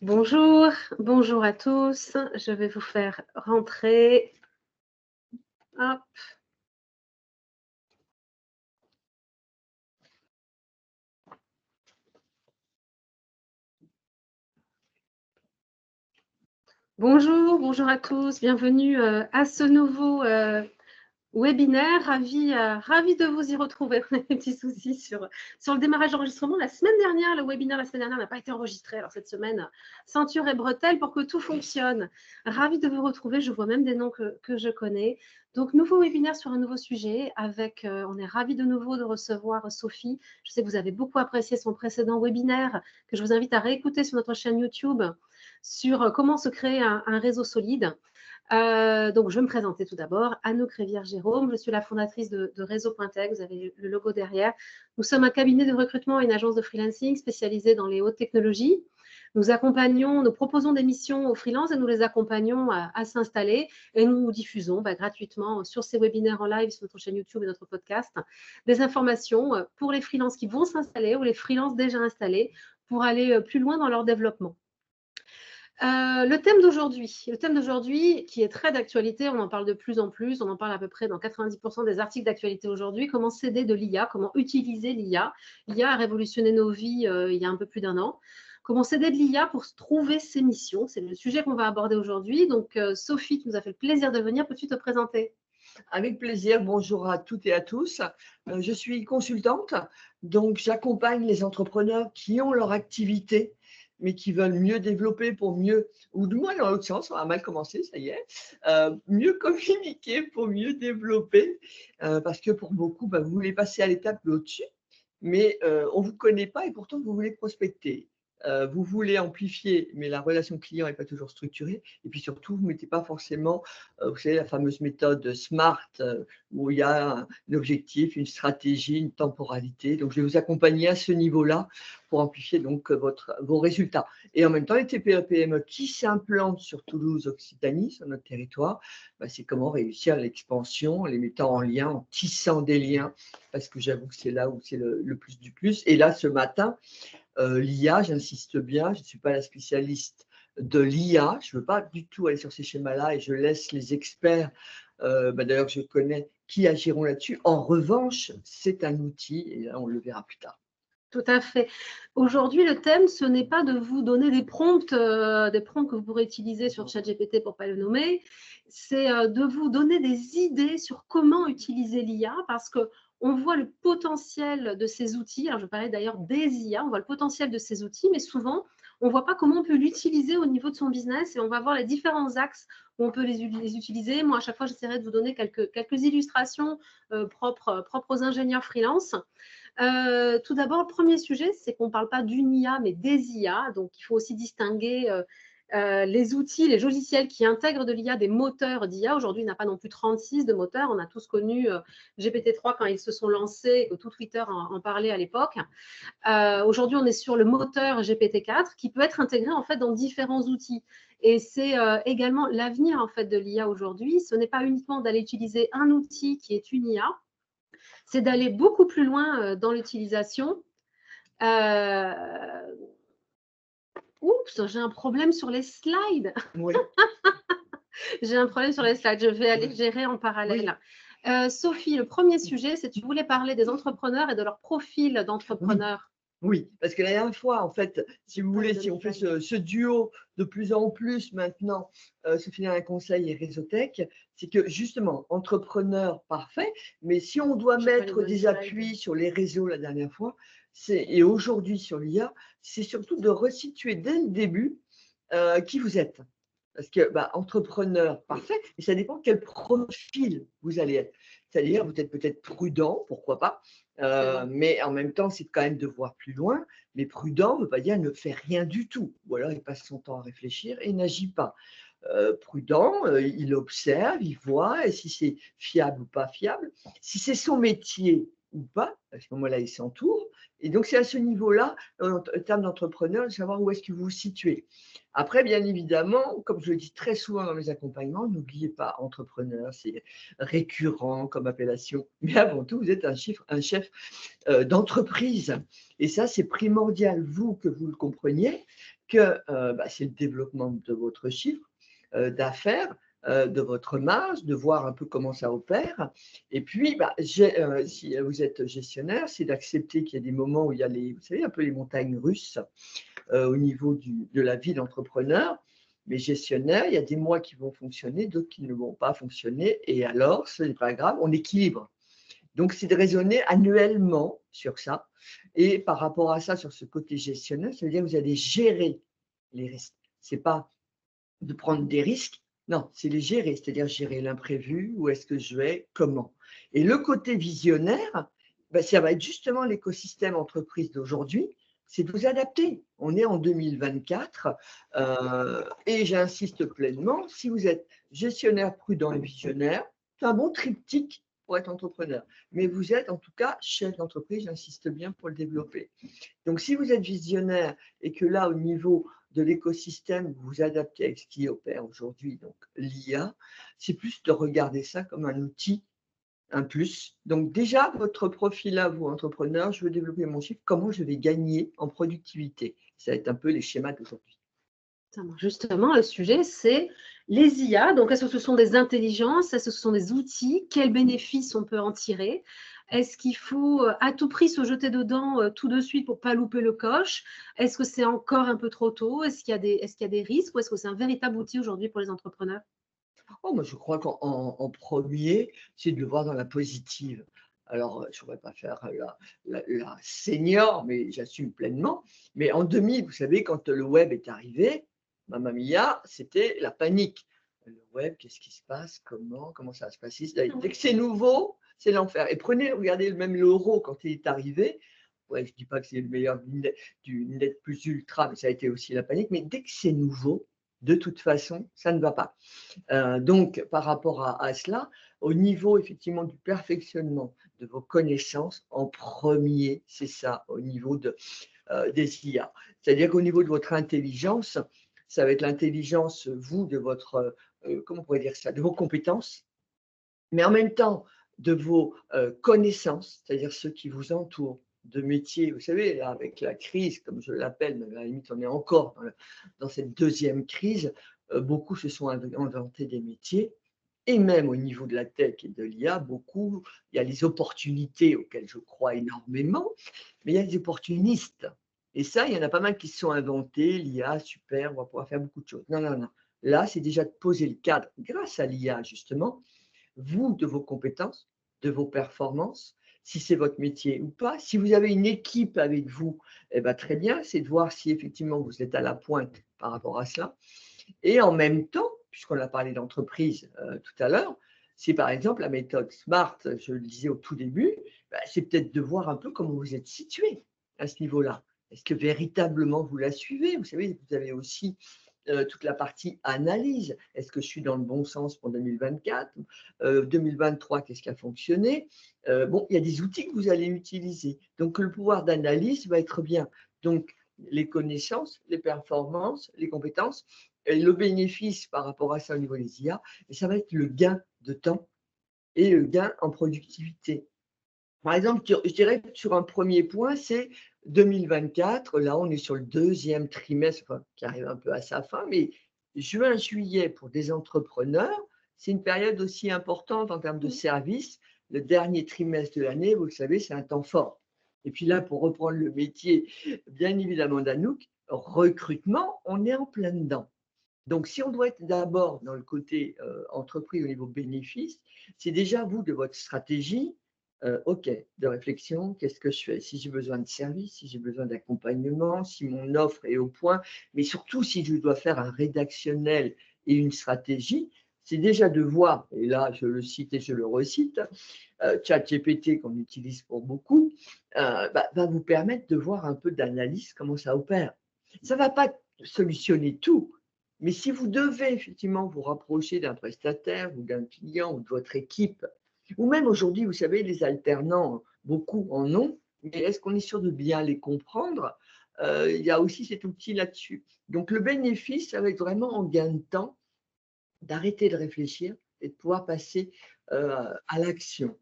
Bonjour, bonjour à tous. Je vais vous faire rentrer. Hop. Bonjour, bonjour à tous. Bienvenue à ce nouveau webinaire. Ravi de vous y retrouver. On a des petits soucis sur le démarrage d'enregistrement. La semaine dernière, le webinaire la semaine dernière n'a pas été enregistré. Alors cette semaine, ceinture et bretelles pour que tout fonctionne. Ravi de vous retrouver. Je vois même des noms que je connais. Donc, nouveau webinaire sur un nouveau sujet. On est ravis de nouveau de recevoir Sophie. Je sais que vous avez beaucoup apprécié son précédent webinaire que je vous invite à réécouter sur notre chaîne YouTube sur comment se créer un réseau solide. Donc, je vais me présenter tout d'abord. Anouk Rivière-Jérôme, je suis la fondatrice de Réseau.tech. Vous avez le logo derrière. Nous sommes un cabinet de recrutement et une agence de freelancing spécialisée dans les hautes technologies. Nous proposons des missions aux freelances et nous les accompagnons à s'installer et nous diffusons gratuitement sur ces webinaires en live sur notre chaîne YouTube et notre podcast des informations pour les freelances qui vont s'installer ou les freelances déjà installés pour aller plus loin dans leur développement. Le thème d'aujourd'hui, qui est très d'actualité, on en parle de plus en plus, on en parle à peu près dans 90% des articles d'actualité aujourd'hui, comment s'aider de l'IA, comment utiliser l'IA. L'IA a révolutionné nos vies il y a un peu plus d'un an. Comment s'aider de l'IA pour trouver ses missions. C'est le sujet qu'on va aborder aujourd'hui. Donc, Sophie, tu nous as fait le plaisir de venir. Peux-tu te présenter ? Avec plaisir, bonjour à toutes et à tous. Je suis consultante, donc j'accompagne les entrepreneurs qui ont leur activité, mais qui veulent mieux développer pour mieux, ou du moins dans l'autre sens, on a mal commencé, ça y est, mieux communiquer pour mieux développer, parce que pour beaucoup, vous voulez passer à l'étape de au-dessus, mais on ne vous connaît pas et pourtant vous voulez prospecter. Vous voulez amplifier, mais la relation client n'est pas toujours structurée. Et puis surtout, vous ne mettez pas forcément, vous savez, la fameuse méthode SMART, où il y a un objectif, une stratégie, une temporalité. Donc, je vais vous accompagner à ce niveau-là pour amplifier donc vos résultats. Et en même temps, les TPE-PME qui s'implantent sur Toulouse, Occitanie, sur notre territoire, c'est comment réussir l'expansion, en les mettant en lien, en tissant des liens, parce que j'avoue que c'est là où c'est le plus du plus. Et là, ce matin, l'IA, j'insiste bien, je ne suis pas la spécialiste de l'IA, je ne veux pas du tout aller sur ces schémas-là et je laisse les experts, d'ailleurs que je connais, qui agiront là-dessus. En revanche, c'est un outil et là, on le verra plus tard. Tout à fait. Aujourd'hui, le thème, ce n'est pas de vous donner des prompts que vous pourrez utiliser sur ChatGPT pour ne pas le nommer, c'est de vous donner des idées sur comment utiliser l'IA parce qu'on voit le potentiel de ces outils. Alors, je parlais d'ailleurs des IA, on voit le potentiel de ces outils, mais souvent, on ne voit pas comment on peut l'utiliser au niveau de son business et on va voir les différents axes où on peut les utiliser. Moi, à chaque fois, j'essaierai de vous donner quelques illustrations propres aux ingénieurs freelance. Tout d'abord, le premier sujet, c'est qu'on ne parle pas d'une IA, mais des IA. Donc, il faut aussi distinguer les outils, les logiciels qui intègrent de l'IA, des moteurs d'IA. Aujourd'hui, il n'y en a pas non plus 36 de moteurs. On a tous connu GPT-3 quand ils se sont lancés, que tout Twitter en parlait à l'époque. Aujourd'hui, on est sur le moteur GPT-4 qui peut être intégré en fait dans différents outils. Et c'est également l'avenir en fait de l'IA aujourd'hui. Ce n'est pas uniquement d'aller utiliser un outil qui est une IA, c'est d'aller beaucoup plus loin dans l'utilisation. Oups, j'ai un problème sur les slides. Oui. J'ai un problème sur les slides. Je vais aller gérer en parallèle. Oui. Sophie, le premier sujet, c'est que tu voulais parler des entrepreneurs et de leur profil d'entrepreneur. Oui, parce que la dernière fois, en fait, si vous voulez, si on fait ce duo de plus en plus maintenant, Sophie Nélin Conseil et Réseautech, c'est que justement, entrepreneur parfait, mais si on doit mettre des appuis sur les réseaux la dernière fois, et aujourd'hui sur l'IA, c'est surtout de resituer dès le début qui vous êtes. Parce que entrepreneur parfait, et ça dépend quel profil vous allez être. C'est-à-dire, vous êtes peut-être prudent, pourquoi pas, mais en même temps, c'est quand même de voir plus loin. Mais prudent ne veut pas dire ne faire rien du tout, ou alors il passe son temps à réfléchir et n'agit pas. Prudent, il observe, il voit, et si c'est fiable ou pas fiable. Si c'est son métier, ou pas. À ce moment-là, ils s'entourent. Et donc, c'est à ce niveau-là, en termes d'entrepreneur, de savoir où est-ce que vous vous situez. Après, bien évidemment, comme je le dis très souvent dans mes accompagnements, n'oubliez pas, entrepreneur, c'est récurrent comme appellation. Mais avant tout, vous êtes un chef d'entreprise. Et ça, c'est primordial, vous, que vous le compreniez, que c'est le développement de votre chiffre d'affaires, de votre marge, de voir un peu comment ça opère. Et puis, si vous êtes gestionnaire, c'est d'accepter qu'il y a des moments où il y a vous savez, un peu les montagnes russes au niveau de la vie d'entrepreneur. Mais gestionnaire, il y a des mois qui vont fonctionner, d'autres qui ne vont pas fonctionner. Et alors, ce n'est pas grave, on équilibre. Donc, c'est de raisonner annuellement sur ça. Et par rapport à ça, sur ce côté gestionnaire, ça veut dire que vous allez gérer les risques. Ce n'est pas de prendre des risques, non, c'est les gérer, c'est-à-dire gérer l'imprévu, où est-ce que je vais, comment. Et le côté visionnaire, ça va être justement l'écosystème entreprise d'aujourd'hui, c'est de vous adapter. On est en 2024 et j'insiste pleinement, si vous êtes gestionnaire prudent et visionnaire, c'est un bon triptyque pour être entrepreneur. Mais vous êtes en tout cas chef d'entreprise, j'insiste bien pour le développer. Donc, si vous êtes visionnaire et que là, au niveau de l'écosystème, vous vous adaptez avec ce qui opère aujourd'hui, donc l'IA, c'est plus de regarder ça comme un outil, un plus. Donc, déjà, votre profil là, vous, entrepreneur, je veux développer mon chiffre, comment je vais gagner en productivité? Ça va être un peu les schémas d'aujourd'hui. Justement, le sujet, c'est les IA. Donc, est-ce que ce sont des intelligences? Est-ce que ce sont des outils? Quels bénéfices on peut en tirer? Est-ce qu'il faut à tout prix se jeter dedans tout de suite pour ne pas louper le coche? Est-ce que c'est encore un peu trop tôt? Est-ce qu'il y a des risques ou est-ce que c'est un véritable outil aujourd'hui pour les entrepreneurs? Oh, moi, je crois qu'en premier, c'est de le voir dans la positive. Alors, je ne pourrais pas faire la senior, mais j'assume pleinement. Mais en 2000, vous savez, quand le web est arrivé, Mamma Mia, c'était la panique. Le web, qu'est-ce qui se passe? Comment ça va se passer? Dès que c'est nouveau, c'est l'enfer. Et regardez même l'euro quand il est arrivé. Ouais, je ne dis pas que c'est le meilleur du net plus ultra, mais ça a été aussi la panique. Mais dès que c'est nouveau, de toute façon, ça ne va pas. Donc, par rapport à cela, au niveau effectivement du perfectionnement de vos connaissances, en premier, c'est ça, au niveau des IA. C'est-à-dire qu'au niveau de votre intelligence, ça va être l'intelligence, vous, de votre, comment on pourrait dire ça, de vos compétences, mais en même temps de vos connaissances, c'est-à-dire ceux qui vous entourent, de métiers. Vous savez, là, avec la crise, comme je l'appelle, mais à la limite, on est encore dans cette deuxième crise, beaucoup se sont inventés des métiers. Et même au niveau de la tech et de l'IA, beaucoup, il y a les opportunités auxquelles je crois énormément, mais il y a des opportunistes. Et ça, il y en a pas mal qui se sont inventés. L'IA, super, on va pouvoir faire beaucoup de choses. Non, non, non. Là, c'est déjà de poser le cadre, grâce à l'IA, justement, vous, de vos compétences, de vos performances, si c'est votre métier ou pas. Si vous avez une équipe avec vous, eh ben, très bien, c'est de voir si effectivement vous êtes à la pointe par rapport à cela. Et en même temps, puisqu'on a parlé d'entreprise tout à l'heure, c'est par exemple la méthode SMART, je le disais au tout début, c'est peut-être de voir un peu comment vous êtes situé à ce niveau-là. Est-ce que véritablement vous la suivez? Vous savez, vous avez aussi toute la partie analyse. Est-ce que je suis dans le bon sens pour 2024? 2023, qu'est-ce qui a fonctionné? Bon, il y a des outils que vous allez utiliser. Donc, le pouvoir d'analyse va être bien. Donc, les connaissances, les performances, les compétences, et le bénéfice par rapport à ça au niveau des IA, et ça va être le gain de temps et le gain en productivité. Par exemple, je dirais que sur un premier point, c'est 2024. Là, on est sur le deuxième trimestre, enfin, qui arrive un peu à sa fin, mais juin, juillet, pour des entrepreneurs, c'est une période aussi importante en termes de services. Le dernier trimestre de l'année, vous le savez, c'est un temps fort. Et puis là, pour reprendre le métier, bien évidemment, d'Anouk, recrutement, on est en plein dedans. Donc, si on doit être d'abord dans le côté entreprise au niveau bénéfice, c'est déjà vous, de votre stratégie, OK, de réflexion, qu'est-ce que je fais? Si j'ai besoin de service, si j'ai besoin d'accompagnement, si mon offre est au point, mais surtout si je dois faire un rédactionnel et une stratégie, c'est déjà de voir, et là je le cite et je le recite, ChatGPT qu'on utilise pour beaucoup, va vous permettre de voir un peu d'analyse, comment ça opère. Ça ne va pas solutionner tout, mais si vous devez effectivement vous rapprocher d'un prestataire ou d'un client ou de votre équipe Ou même aujourd'hui, vous savez, les alternants, beaucoup en ont, mais est-ce qu'on est sûr de bien les comprendre? Il y a aussi cet outil là-dessus. Donc le bénéfice, ça va être vraiment en gain de temps, d'arrêter de réfléchir et de pouvoir passer à l'action.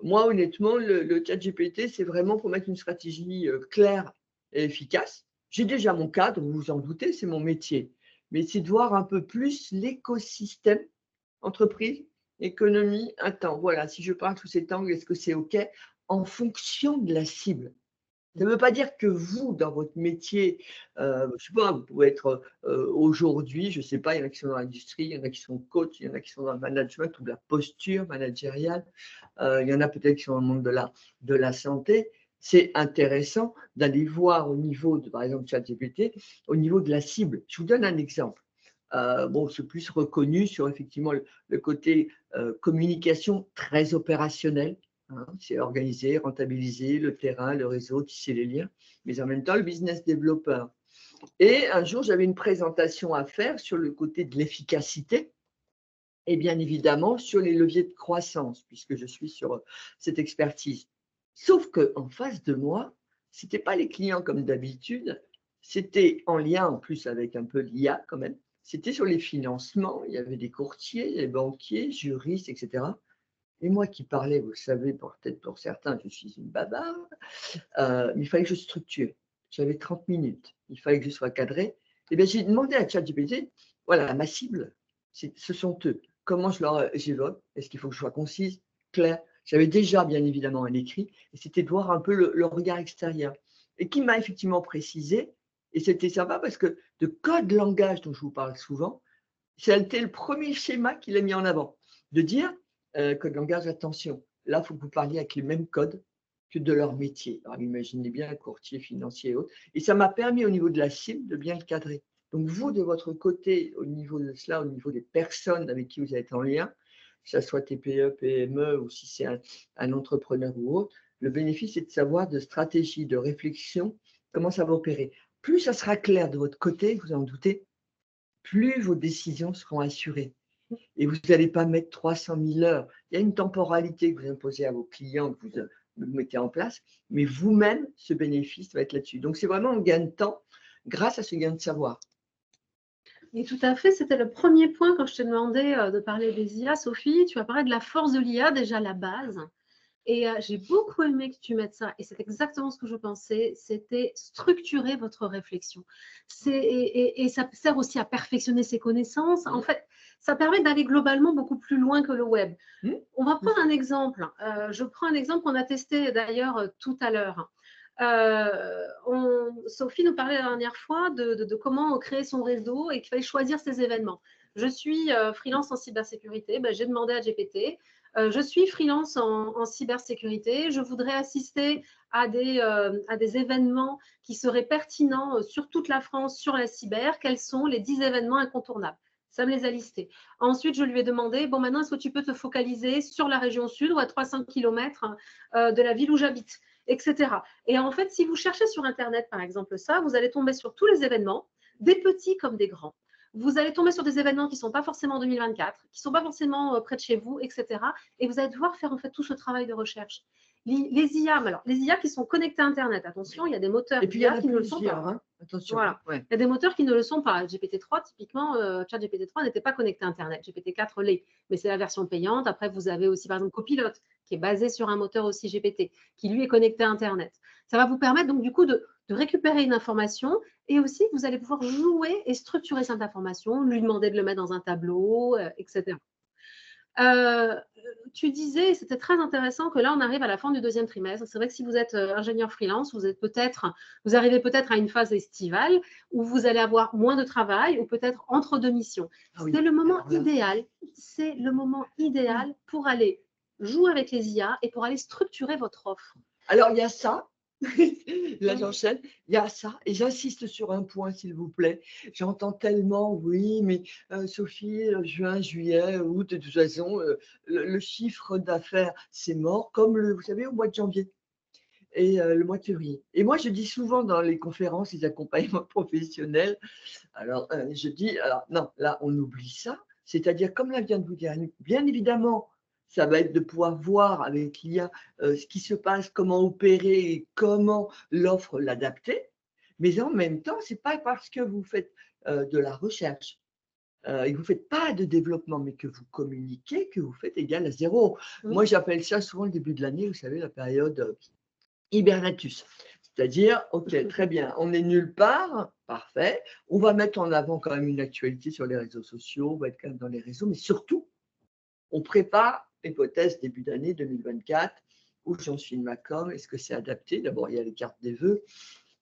Moi, honnêtement, le chat GPT, c'est vraiment pour mettre une stratégie claire et efficace. J'ai déjà mon cadre, vous vous en doutez, c'est mon métier. Mais c'est de voir un peu plus l'écosystème, entreprise, économie, un temps. Voilà, si je parle sous cet angle, est-ce que c'est OK? En fonction de la cible. Ça ne veut pas dire que vous, dans votre métier, je ne sais pas, vous pouvez être aujourd'hui, je ne sais pas, il y en a qui sont dans l'industrie, il y en a qui sont coach, il y en a qui sont dans le management ou de la posture managériale, il y en a peut-être qui sont dans le monde de la santé. C'est intéressant d'aller voir au niveau de, par exemple, ChatGPT, au niveau de la cible. Je vous donne un exemple. Bon, c'est plus reconnu sur effectivement le côté communication très opérationnel. Hein, c'est organiser, rentabiliser le terrain, le réseau, tisser les liens, mais en même temps, le business développeur. Et un jour, j'avais une présentation à faire sur le côté de l'efficacité et bien évidemment sur les leviers de croissance, puisque je suis sur cette expertise. Sauf qu'en face de moi, ce n'étaient pas les clients comme d'habitude, c'était en lien en plus avec un peu l'IA quand même, c'était sur les financements, il y avait des courtiers, des banquiers, juristes, etc. Et moi qui parlais, vous le savez, peut-être pour certains, je suis une bavarde, mais il fallait que je structure. J'avais 30 minutes, il fallait que je sois cadré. Et bien, j'ai demandé à ChatGPT, voilà, ma cible, ce sont eux. Comment je leur j'évoque? Est-ce qu'il faut que je sois concise, claire? J'avais déjà, bien évidemment, un écrit, et c'était de voir un peu le regard extérieur. Et qui m'a effectivement précisé, et c'était sympa parce que de code langage dont je vous parle souvent, ça a été le premier schéma qu'il a mis en avant, de dire code langage, attention, là, il faut que vous parliez avec les mêmes codes que de leur métier. Alors, imaginez bien, courtier financier et autres. Et ça m'a permis, au niveau de la cible, de bien le cadrer. Donc, vous, de votre côté, au niveau de cela, au niveau des personnes avec qui vous êtes en lien, que ce soit TPE, PME ou si c'est un entrepreneur ou autre, le bénéfice, c'est de savoir de stratégie, de réflexion, comment ça va opérer. Plus ça sera clair de votre côté, vous en doutez, plus vos décisions seront assurées. Et vous n'allez pas mettre 300 000 heures. Il y a une temporalité que vous imposez à vos clients, que vous mettez en place, mais vous-même, ce bénéfice va être là-dessus. Donc, c'est vraiment un gain de temps grâce à ce gain de savoir. Et tout à fait, c'était le premier point quand je t'ai demandé de parler des IA. Sophie, tu as parlé de la force de l'IA, déjà la base. Et j'ai beaucoup aimé que tu mettes ça, et c'est exactement ce que je pensais, c'était structurer votre réflexion. Et ça sert aussi à perfectionner ses connaissances. En fait, ça permet d'aller globalement beaucoup plus loin que le web. On va prendre un exemple. Je prends un exemple qu'on a testé d'ailleurs tout à l'heure. Sophie nous parlait la dernière fois de comment créer son réseau et qu'il fallait choisir ses événements. Je suis freelance en cybersécurité, ben, j'ai demandé à GPT. Je suis freelance en cybersécurité, je voudrais assister à des événements qui seraient pertinents sur toute la France sur la cyber. Quels sont les 10 événements incontournables? Ça me les a listés. Ensuite, je lui ai demandé, bon, maintenant, est-ce que tu peux te focaliser sur la région sud ou à 300 km de la ville où j'habite, etc. Et en fait, si vous cherchez sur Internet, par exemple, ça, vous allez tomber sur tous les événements, des petits comme des grands. Vous allez tomber sur des événements qui ne sont pas forcément en 2024, qui ne sont pas forcément près de chez vous, etc. Et vous allez devoir faire en fait tout ce travail de recherche. Les IA, alors les IA qui sont connectés à Internet, attention, il y a des moteurs d'IA qui ne le sont pas. Hein. Attention. Voilà. Ouais. Il y a des moteurs qui ne le sont pas. GPT-3, typiquement, ChatGPT-3 n'était pas connecté à Internet. GPT-4 l'est, mais c'est la version payante. Après, vous avez aussi, par exemple, Copilot, qui est basé sur un moteur aussi GPT, qui lui est connecté à Internet. Ça va vous permettre donc du coup de récupérer une information et aussi vous allez pouvoir jouer et structurer cette information, lui demander de le mettre dans un tableau, etc. Tu disais, c'était très intéressant que là, on arrive à la fin du deuxième trimestre. C'est vrai que si vous êtes ingénieur freelance, vous arrivez peut-être à une phase estivale où vous allez avoir moins de travail ou peut-être entre deux missions. Ah oui. C'est le moment idéal. C'est le moment idéal pour aller jouer avec les IA et pour aller structurer votre offre. Alors, il y a ça. Là, j'enchaîne. Il y a ça. Et j'insiste sur un point, s'il vous plaît. J'entends tellement, oui, mais Sophie, juin, juillet, août, de toute façon, le chiffre d'affaires, c'est mort, comme vous savez, au mois de janvier et le mois de février. Et moi, je dis souvent dans les conférences, les accompagnements professionnels, alors je dis, alors non, là, on oublie ça. C'est-à-dire, comme là vient de vous dire, bien évidemment, ça va être de pouvoir voir avec l'IA ce qui se passe, comment opérer et comment l'offre l'adapter. Mais en même temps, ce n'est pas parce que vous faites de la recherche et que vous ne faites pas de développement, mais que vous communiquez, que vous faites égal à zéro. Moi, j'appelle ça souvent le début de l'année, vous savez, la période hibernatus. C'est-à-dire, OK, très bien, on est nulle part, parfait. On va mettre en avant quand même une actualité sur les réseaux sociaux, on va être quand même dans les réseaux, mais surtout, on prépare l'hypothèse début d'année 2024, où j'en suis de ma com, est-ce que c'est adapté? D'abord, il y a les cartes des vœux,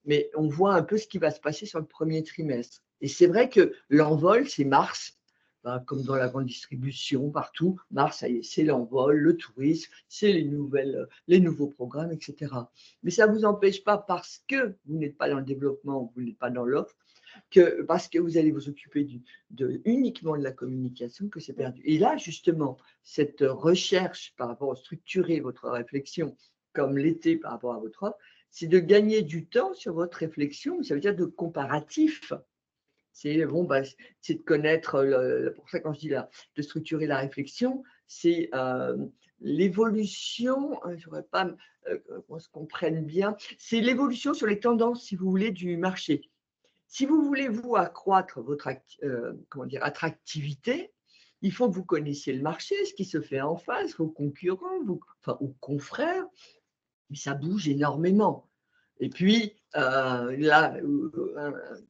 mais on voit un peu ce qui va se passer sur le premier trimestre. Et c'est vrai que l'envol, c'est mars, ben, comme dans la grande distribution, partout. Mars, ça y est, c'est l'envol, le tourisme, c'est les nouveaux programmes, etc. Mais ça ne vous empêche pas, parce que vous n'êtes pas dans le développement, vous n'êtes pas dans l'offre, que parce que vous allez vous occuper uniquement de la communication, que c'est perdu. Et là, justement, cette recherche par rapport à structurer votre réflexion, comme l'été par rapport à votre offre, c'est de gagner du temps sur votre réflexion, ça veut dire de comparatif. C'est bon, bah, c'est de connaître, pour ça quand je dis là, de structurer la réflexion, c'est l'évolution, je voudrais pas qu'on se comprenne bien, c'est l'évolution sur les tendances, si vous voulez, du marché. Si vous voulez, vous, accroître votre comment dire, attractivité, il faut que vous connaissiez le marché, ce qui se fait en face, vos concurrents, enfin, ou confrères, mais ça bouge énormément. Et puis, là,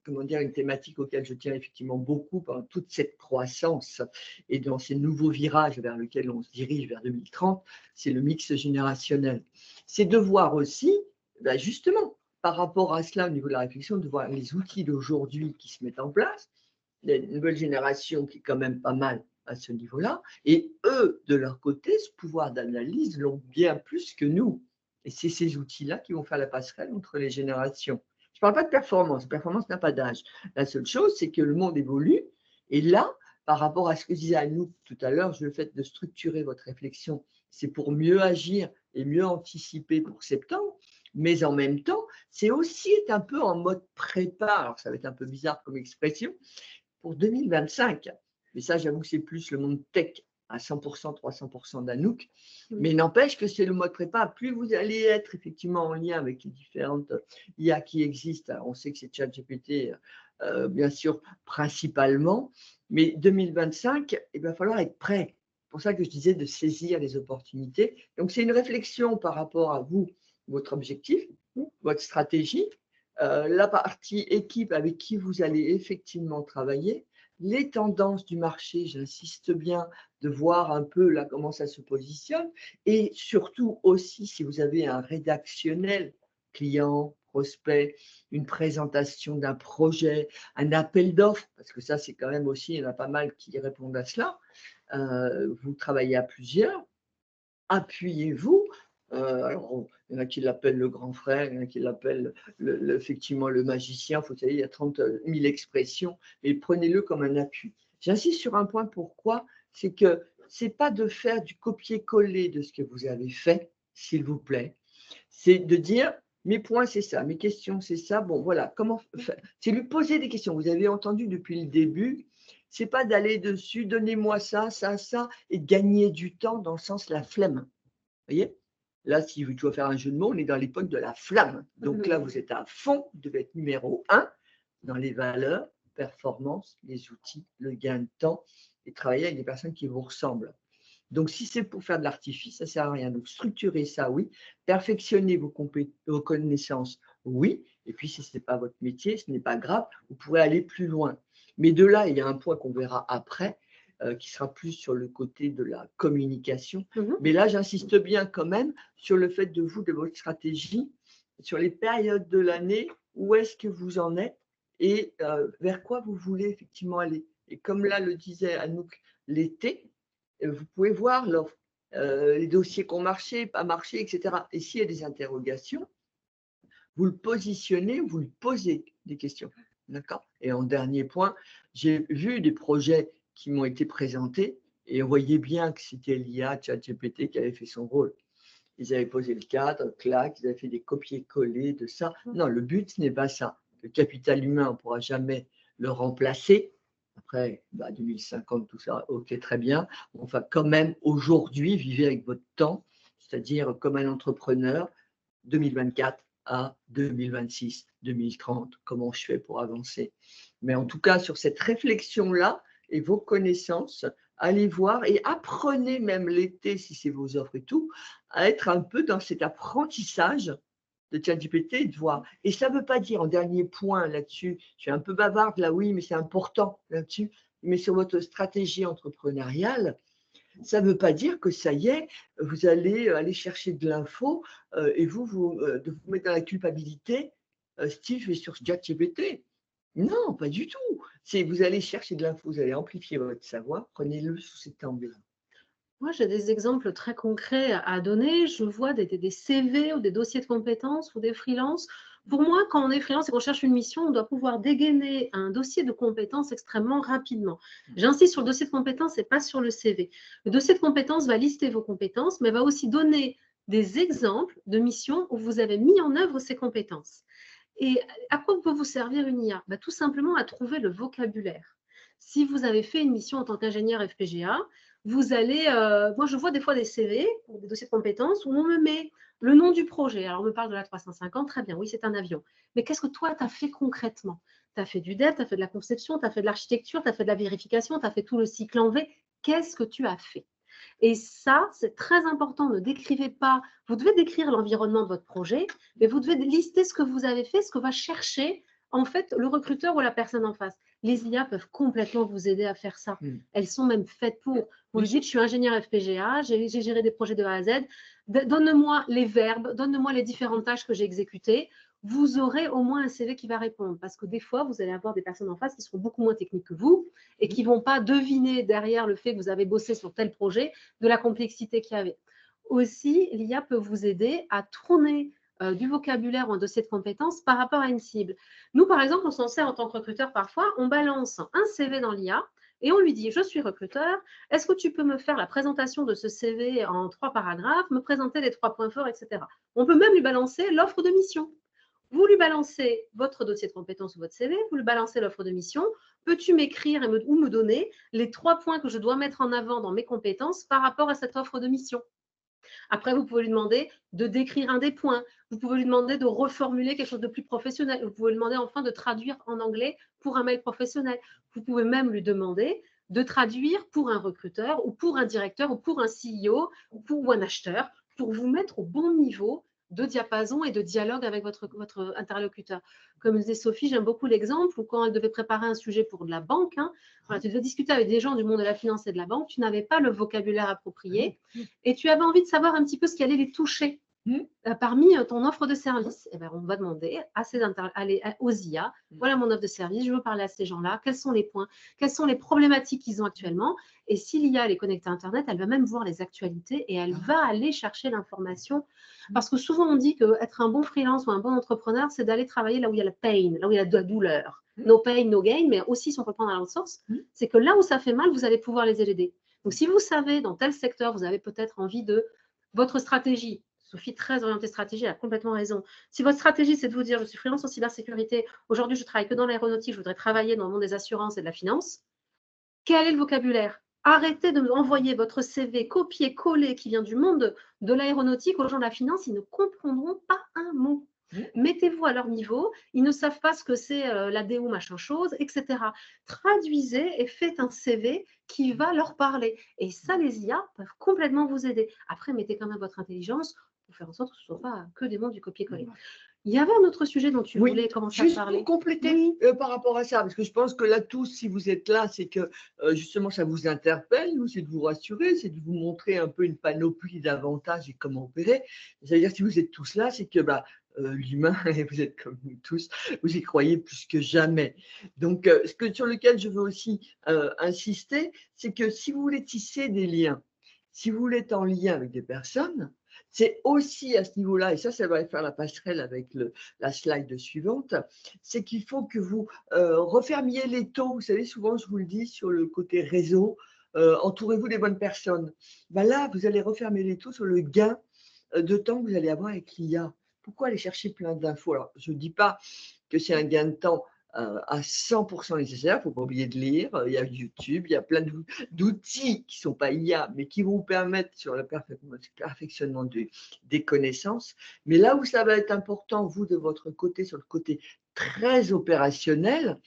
comment dire, une thématique auquel je tiens effectivement beaucoup pendant toute cette croissance et dans ces nouveaux virages vers lesquels on se dirige vers 2030, c'est le mix générationnel. C'est de voir aussi, ben justement, par rapport à cela, au niveau de la réflexion, de voir les outils d'aujourd'hui qui se mettent en place, la nouvelle génération qui est quand même pas mal à ce niveau-là, et eux, de leur côté, ce pouvoir d'analyse l'ont bien plus que nous. Et c'est ces outils-là qui vont faire la passerelle entre les générations. Je ne parle pas de performance, performance n'a pas d'âge. La seule chose, c'est que le monde évolue, et là, par rapport à ce que disait Anouk tout à l'heure, le fait de structurer votre réflexion, c'est pour mieux agir et mieux anticiper pour septembre, mais en même temps, c'est aussi être un peu en mode prépa. Alors, ça va être un peu bizarre comme expression, pour 2025. Mais ça, j'avoue que c'est plus le monde tech à 100%, 300% d'Anouk. Mais n'empêche que c'est le mode prépa. Plus vous allez être effectivement en lien avec les différentes IA qui existent, on sait que c'est ChatGPT, bien sûr, principalement, mais 2025, il va falloir être prêt. C'est pour ça que je disais de saisir les opportunités. Donc, c'est une réflexion par rapport à vous, votre objectif, votre stratégie, la partie équipe avec qui vous allez effectivement travailler, les tendances du marché, j'insiste bien, de voir un peu là comment ça se positionne, et surtout aussi si vous avez un rédactionnel, client, prospect, une présentation d'un projet, un appel d'offres, parce que ça c'est quand même aussi, il y en a pas mal qui répondent à cela, vous travaillez à plusieurs, appuyez-vous. Alors, il y en a qui l'appellent le grand frère, il y en a qui l'appellent effectivement le magicien. Vous savez, il y a 30 000 expressions, mais prenez-le comme un appui. J'insiste sur un point, pourquoi? C'est que ce n'est pas de faire du copier-coller de ce que vous avez fait, s'il vous plaît. C'est de dire, mes points, c'est ça, mes questions, c'est ça. Bon, voilà, comment faire? C'est lui poser des questions. Vous avez entendu depuis le début, c'est pas d'aller dessus, donnez-moi ça, ça, ça, et gagner du temps dans le sens la flemme. Vous voyez? Là, si tu dois faire un jeu de mots, on est dans l'époque de la flamme. Donc là, vous êtes à fond, vous devez être numéro un dans les valeurs, performance, les outils, le gain de temps et travailler avec des personnes qui vous ressemblent. Donc, si c'est pour faire de l'artifice, ça ne sert à rien. Donc, structurer ça, oui. Perfectionner vos connaissances, oui. Et puis, si ce n'est pas votre métier, ce n'est pas grave, vous pourrez aller plus loin. Mais de là, il y a un point qu'on verra après, qui sera plus sur le côté de la communication. Mais là, j'insiste bien quand même sur le fait de vous, de votre stratégie, sur les périodes de l'année, où est-ce que vous en êtes et vers quoi vous voulez effectivement aller. Et comme là le disait Anouk, l'été, vous pouvez voir l'offre, les dossiers qui ont marché, pas marché, etc. Et s'il y a des interrogations, vous le positionnez, vous lui posez des questions. D'accord? Et en dernier point, j'ai vu des projets qui m'ont été présentés et on voyait bien que c'était l'IA, ChatGPT, qui avait fait son rôle. Ils avaient posé le cadre, clac, ils avaient fait des copier-coller de ça. Non, le but, ce n'est pas ça. Le capital humain, on ne pourra jamais le remplacer. Après, 2050, tout ça, ok, très bien. Enfin, quand même, aujourd'hui, vivez avec votre temps, c'est-à-dire comme un entrepreneur, 2024 à 2026, 2030, comment je fais pour avancer. Mais en tout cas, sur cette réflexion-là et vos connaissances, allez voir et apprenez même l'été, si c'est vos offres et tout, à être un peu dans cet apprentissage de ChatGPT et de voir. Et ça ne veut pas dire, en dernier point là-dessus, je suis un peu bavarde là, oui, mais c'est important là-dessus, mais sur votre stratégie entrepreneuriale, ça ne veut pas dire que ça y est, vous allez aller chercher de l'info et de vous mettre dans la culpabilité. Steve est sur ChatGPT. Non, pas du tout. C'est vous allez chercher de l'info, vous allez amplifier votre savoir. Prenez-le sous cet angle-là. Moi, j'ai des exemples très concrets à donner. Je vois des CV ou des dossiers de compétences ou des freelances. Pour moi, quand on est freelance et qu'on cherche une mission, on doit pouvoir dégainer un dossier de compétences extrêmement rapidement. J'insiste sur le dossier de compétences et pas sur le CV. Le dossier de compétences va lister vos compétences, mais va aussi donner des exemples de missions où vous avez mis en œuvre ces compétences. Et à quoi peut vous servir une IA? Tout simplement à trouver le vocabulaire. Si vous avez fait une mission en tant qu'ingénieur FPGA, vous allez, moi je vois des fois des CV, des dossiers de compétences, où on me met le nom du projet. Alors on me parle de la 350, très bien, oui c'est un avion. Mais qu'est-ce que toi tu as fait concrètement? Tu as fait du dev, tu as fait de la conception, tu as fait de l'architecture, tu as fait de la vérification, tu as fait tout le cycle en V. Qu'est-ce que tu as fait? Et ça, c'est très important. Ne décrivez pas. Vous devez décrire l'environnement de votre projet, mais vous devez lister ce que vous avez fait, ce que va chercher en fait le recruteur ou la personne en face. Les IA peuvent complètement vous aider à faire ça. Elles sont même faites pour. Vous lui dites, je suis ingénieur FPGA, j'ai géré des projets de A à Z. Donne-moi les verbes, donne-moi les différentes tâches que j'ai exécutées. Vous aurez au moins un CV qui va répondre. Parce que des fois, vous allez avoir des personnes en face qui seront beaucoup moins techniques que vous et qui ne vont pas deviner derrière le fait que vous avez bossé sur tel projet de la complexité qu'il y avait. Aussi, l'IA peut vous aider à tourner du vocabulaire ou un dossier de compétences par rapport à une cible. Nous, par exemple, on s'en sert en tant que recruteur parfois, on balance un CV dans l'IA et on lui dit, je suis recruteur, est-ce que tu peux me faire la présentation de ce CV en 3 paragraphes, me présenter les 3 points forts, etc. On peut même lui balancer l'offre de mission. Vous lui balancez votre dossier de compétences ou votre CV, vous lui balancez l'offre de mission. Peux-tu m'écrire ou me donner les 3 points que je dois mettre en avant dans mes compétences par rapport à cette offre de mission? Après, vous pouvez lui demander de décrire un des points. Vous pouvez lui demander de reformuler quelque chose de plus professionnel. Vous pouvez lui demander enfin de traduire en anglais pour un mail professionnel. Vous pouvez même lui demander de traduire pour un recruteur ou pour un directeur ou pour un CEO ou un acheteur pour vous mettre au bon niveau de diapason et de dialogue avec votre interlocuteur. Comme disait Sophie, j'aime beaucoup l'exemple où quand elle devait préparer un sujet pour de la banque, voilà, tu devais discuter avec des gens du monde de la finance et de la banque, tu n'avais pas le vocabulaire approprié et tu avais envie de savoir un petit peu ce qui allait les toucher parmi ton offre de service. Eh ben, on va demander aux IA, voilà mon offre de service, je veux parler à ces gens-là, quels sont les points, quelles sont les problématiques qu'ils ont actuellement. Et si l'IA est connectée à Internet, elle va même voir les actualités et elle va aller chercher l'information. Parce que souvent, on dit qu'être un bon freelance ou un bon entrepreneur, c'est d'aller travailler là où il y a la pain, là où il y a la douleur. No pain, no gain, mais aussi, si on peut prendre à l'autre sens, c'est que là où ça fait mal, vous allez pouvoir les aider. Donc, si vous savez, dans tel secteur, vous avez peut-être envie de votre stratégie. Sophie, très orientée stratégie, elle a complètement raison. Si votre stratégie, c'est de vous dire, je suis freelance en cybersécurité, aujourd'hui, je travaille que dans l'aéronautique, je voudrais travailler dans le monde des assurances et de la finance, quel est le vocabulaire? Arrêtez de m'envoyer votre CV copié-collé qui vient du monde de l'aéronautique aux gens de la finance, ils ne comprendront pas un mot. Mettez-vous à leur niveau, ils ne savent pas ce que c'est l'ADO, machin chose, etc. Traduisez et faites un CV qui va leur parler. Et ça, les IA peuvent complètement vous aider. Après, mettez quand même votre intelligence pour faire en sorte que ce ne soit pas que des mots du copier-coller. Il y avait un autre sujet dont tu voulais commencer à parler. Juste pour compléter par rapport à ça, parce que je pense que là, tous, si vous êtes là, c'est que justement, ça vous interpelle, c'est de vous rassurer, c'est de vous montrer un peu une panoplie d'avantages et comment opérer. C'est-à-dire, si vous êtes tous là, c'est que l'humain, et vous êtes comme nous tous, vous y croyez plus que jamais. Donc, sur lequel je veux aussi insister, c'est que si vous voulez tisser des liens, si vous voulez être en lien avec des personnes, c'est aussi à ce niveau-là, et ça va faire la passerelle avec la slide suivante, c'est qu'il faut que vous refermiez les taux. Vous savez, souvent, je vous le dis sur le côté réseau, entourez-vous des bonnes personnes. Là, vous allez refermer les taux sur le gain de temps que vous allez avoir avec l'IA. Pourquoi aller chercher plein d'infos? Alors, je ne dis pas que c'est un gain de temps à 100% nécessaire. Il ne faut pas oublier de lire. Il y a YouTube, il y a plein d'outils qui ne sont pas IA, mais qui vont vous permettre sur le perfectionnement des connaissances. Mais là où ça va être important, vous, de votre côté, sur le côté très opérationnel,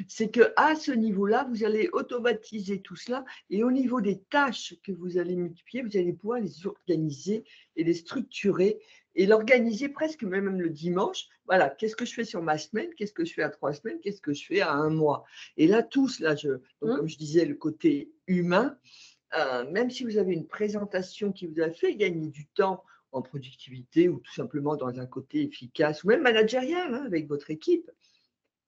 c'est qu'à ce niveau-là, vous allez automatiser tout cela et au niveau des tâches que vous allez multiplier, vous allez pouvoir les organiser et les structurer et l'organiser presque même le dimanche. Voilà, qu'est-ce que je fais sur ma semaine, qu'est-ce que je fais à 3 semaines, qu'est-ce que je fais à un mois. Et là, tout cela, donc, comme je disais, le côté humain, même si vous avez une présentation qui vous a fait gagner du temps en productivité ou tout simplement dans un côté efficace ou même managérial avec votre équipe,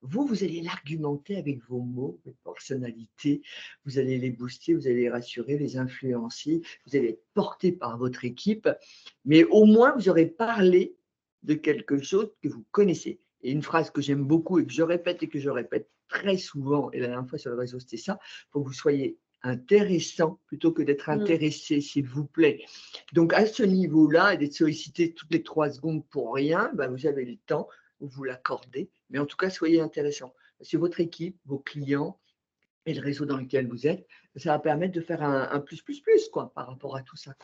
vous allez l'argumenter avec vos mots, votre personnalité, vous allez les booster, vous allez les rassurer, les influencer, vous allez être porté par votre équipe, mais au moins vous aurez parlé de quelque chose que vous connaissez. Et une phrase que j'aime beaucoup et que je répète très souvent, et la dernière fois sur le réseau, c'était ça, il faut que vous soyez intéressant plutôt que d'être intéressé, s'il vous plaît. Donc à ce niveau-là, et d'être sollicité toutes les 3 secondes pour rien, vous avez le temps, vous l'accordez, mais en tout cas, soyez intéressant. Parce que votre équipe, vos clients et le réseau dans lequel vous êtes, ça va permettre de faire un plus, quoi, par rapport à tout ça.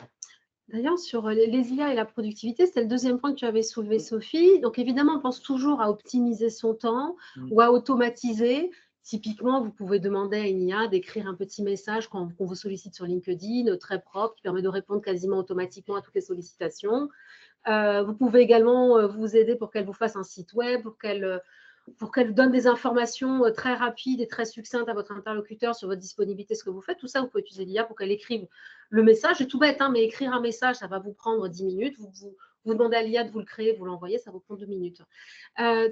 D'ailleurs, sur les IA et la productivité, c'était le deuxième point que tu avais soulevé, Sophie. Donc, évidemment, on pense toujours à optimiser son temps ou à automatiser. Typiquement, vous pouvez demander à une IA d'écrire un petit message quand on vous sollicite sur LinkedIn, très propre, qui permet de répondre quasiment automatiquement à toutes les sollicitations. Vous pouvez également vous aider pour qu'elle vous fasse un site web, pour qu'elle donne des informations très rapides et très succinctes à votre interlocuteur sur votre disponibilité, ce que vous faites. Tout ça, vous pouvez utiliser l'IA pour qu'elle écrive le message. C'est tout bête, mais écrire un message, ça va vous prendre 10 minutes. Vous demandez à l'IA de vous le créer, vous l'envoyez, ça vous prend 2 minutes.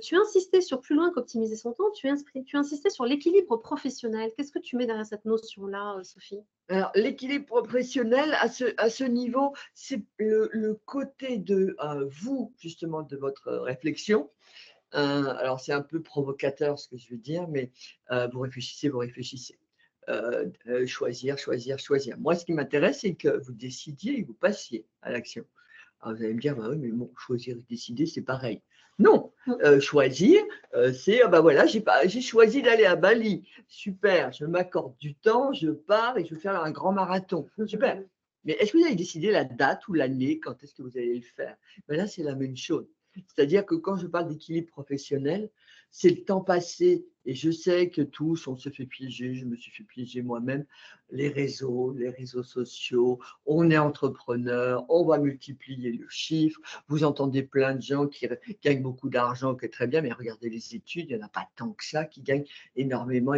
Tu insistais sur plus loin qu'optimiser son temps, tu insistais sur l'équilibre professionnel. Qu'est-ce que tu mets derrière cette notion-là, Sophie ? Alors, l'équilibre professionnel, à ce niveau, c'est le côté de vous, justement, de votre réflexion. Alors, c'est un peu provocateur ce que je veux dire, mais vous réfléchissez, vous réfléchissez. Choisir. Moi, ce qui m'intéresse, c'est que vous décidiez et vous passiez à l'action. Alors, vous allez me dire, oui, mais bon, choisir et décider, c'est pareil. Non, choisir, c'est, voilà, j'ai choisi d'aller à Bali. Super, je m'accorde du temps, je pars et je vais faire un grand marathon. Super. Mais est-ce que vous avez décidé la date ou l'année, quand est-ce que vous allez le faire? Là, c'est la même chose. C'est-à-dire que quand je parle d'équilibre professionnel, c'est le temps passé. Et je sais que tous, on se fait piéger, je me suis fait piéger moi-même, les réseaux sociaux, on est entrepreneur, on va multiplier le chiffre. Vous entendez plein de gens qui gagnent beaucoup d'argent, qui est très bien, mais regardez les études, il n'y en a pas tant que ça qui gagnent énormément.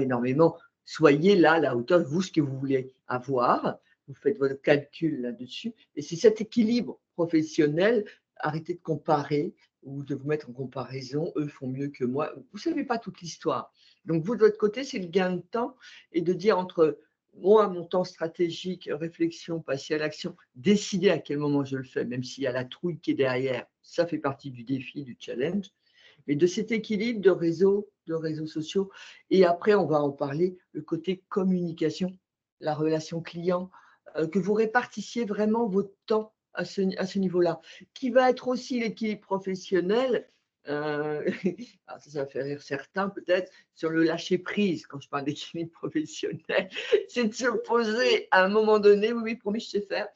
Soyez là, à la hauteur de vous, ce que vous voulez avoir. Vous faites votre calcul là-dessus. Et c'est cet équilibre professionnel. Arrêtez de comparer ou de vous mettre en comparaison. Eux font mieux que moi. Vous ne savez pas toute l'histoire. Donc, vous, de votre côté, c'est le gain de temps et de dire entre moi, mon temps stratégique, réflexion, passer à l'action, décider à quel moment je le fais, même s'il y a la trouille qui est derrière, ça fait partie du défi, du challenge, mais de cet équilibre de réseaux sociaux. Et après, on va en parler, le côté communication, la relation client, que vous répartissiez vraiment votre temps à ce niveau-là, qui va être aussi l'équilibre professionnel. Ça fait rire certains peut-être sur le lâcher prise quand je parle d'équilibre professionnel, c'est de se poser à un moment donné, oui, promis, je sais faire,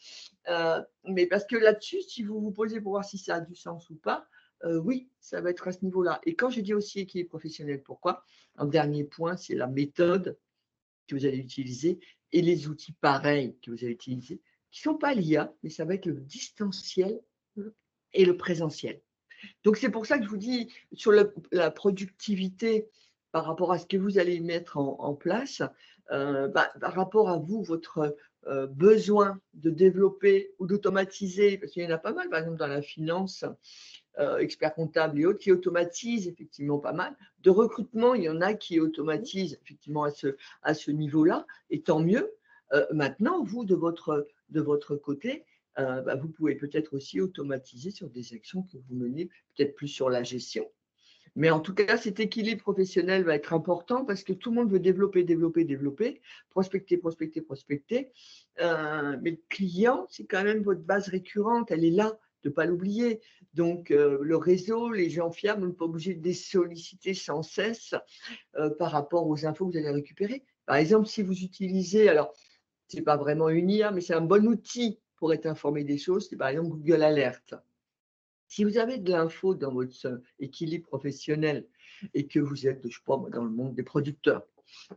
mais parce que là-dessus, si vous vous posez pour voir si ça a du sens ou pas, oui, ça va être à ce niveau-là. Et quand je dis aussi équilibre professionnel, pourquoi? Un dernier point, c'est la méthode que vous allez utiliser et les outils pareils que vous allez utiliser, qui ne sont pas l'IA, mais ça va être le distanciel et le présentiel. Donc, c'est pour ça que je vous dis, sur la productivité par rapport à ce que vous allez mettre en place, par rapport à vous, votre besoin de développer ou d'automatiser, parce qu'il y en a pas mal, par exemple, dans la finance, experts comptables et autres, qui automatisent effectivement pas mal. De recrutement, il y en a qui automatisent effectivement à ce niveau-là, et tant mieux. Maintenant, vous, de votre côté, vous pouvez peut-être aussi automatiser sur des actions que vous menez, peut-être plus sur la gestion. Mais en tout cas, cet équilibre professionnel va être important parce que tout le monde veut développer, prospecter. Mais le client, c'est quand même votre base récurrente, elle est là. de ne pas l'oublier. Donc, le réseau, les gens fiables, on n'est pas obligé de les solliciter sans cesse par rapport aux infos que vous allez récupérer. Par exemple, si vous utilisez, alors, ce n'est pas vraiment une IA, mais c'est un bon outil pour être informé des choses, c'est par exemple Google Alert. Si vous avez de l'info dans votre équilibre professionnel et que vous êtes, je ne sais pas, dans le monde des producteurs,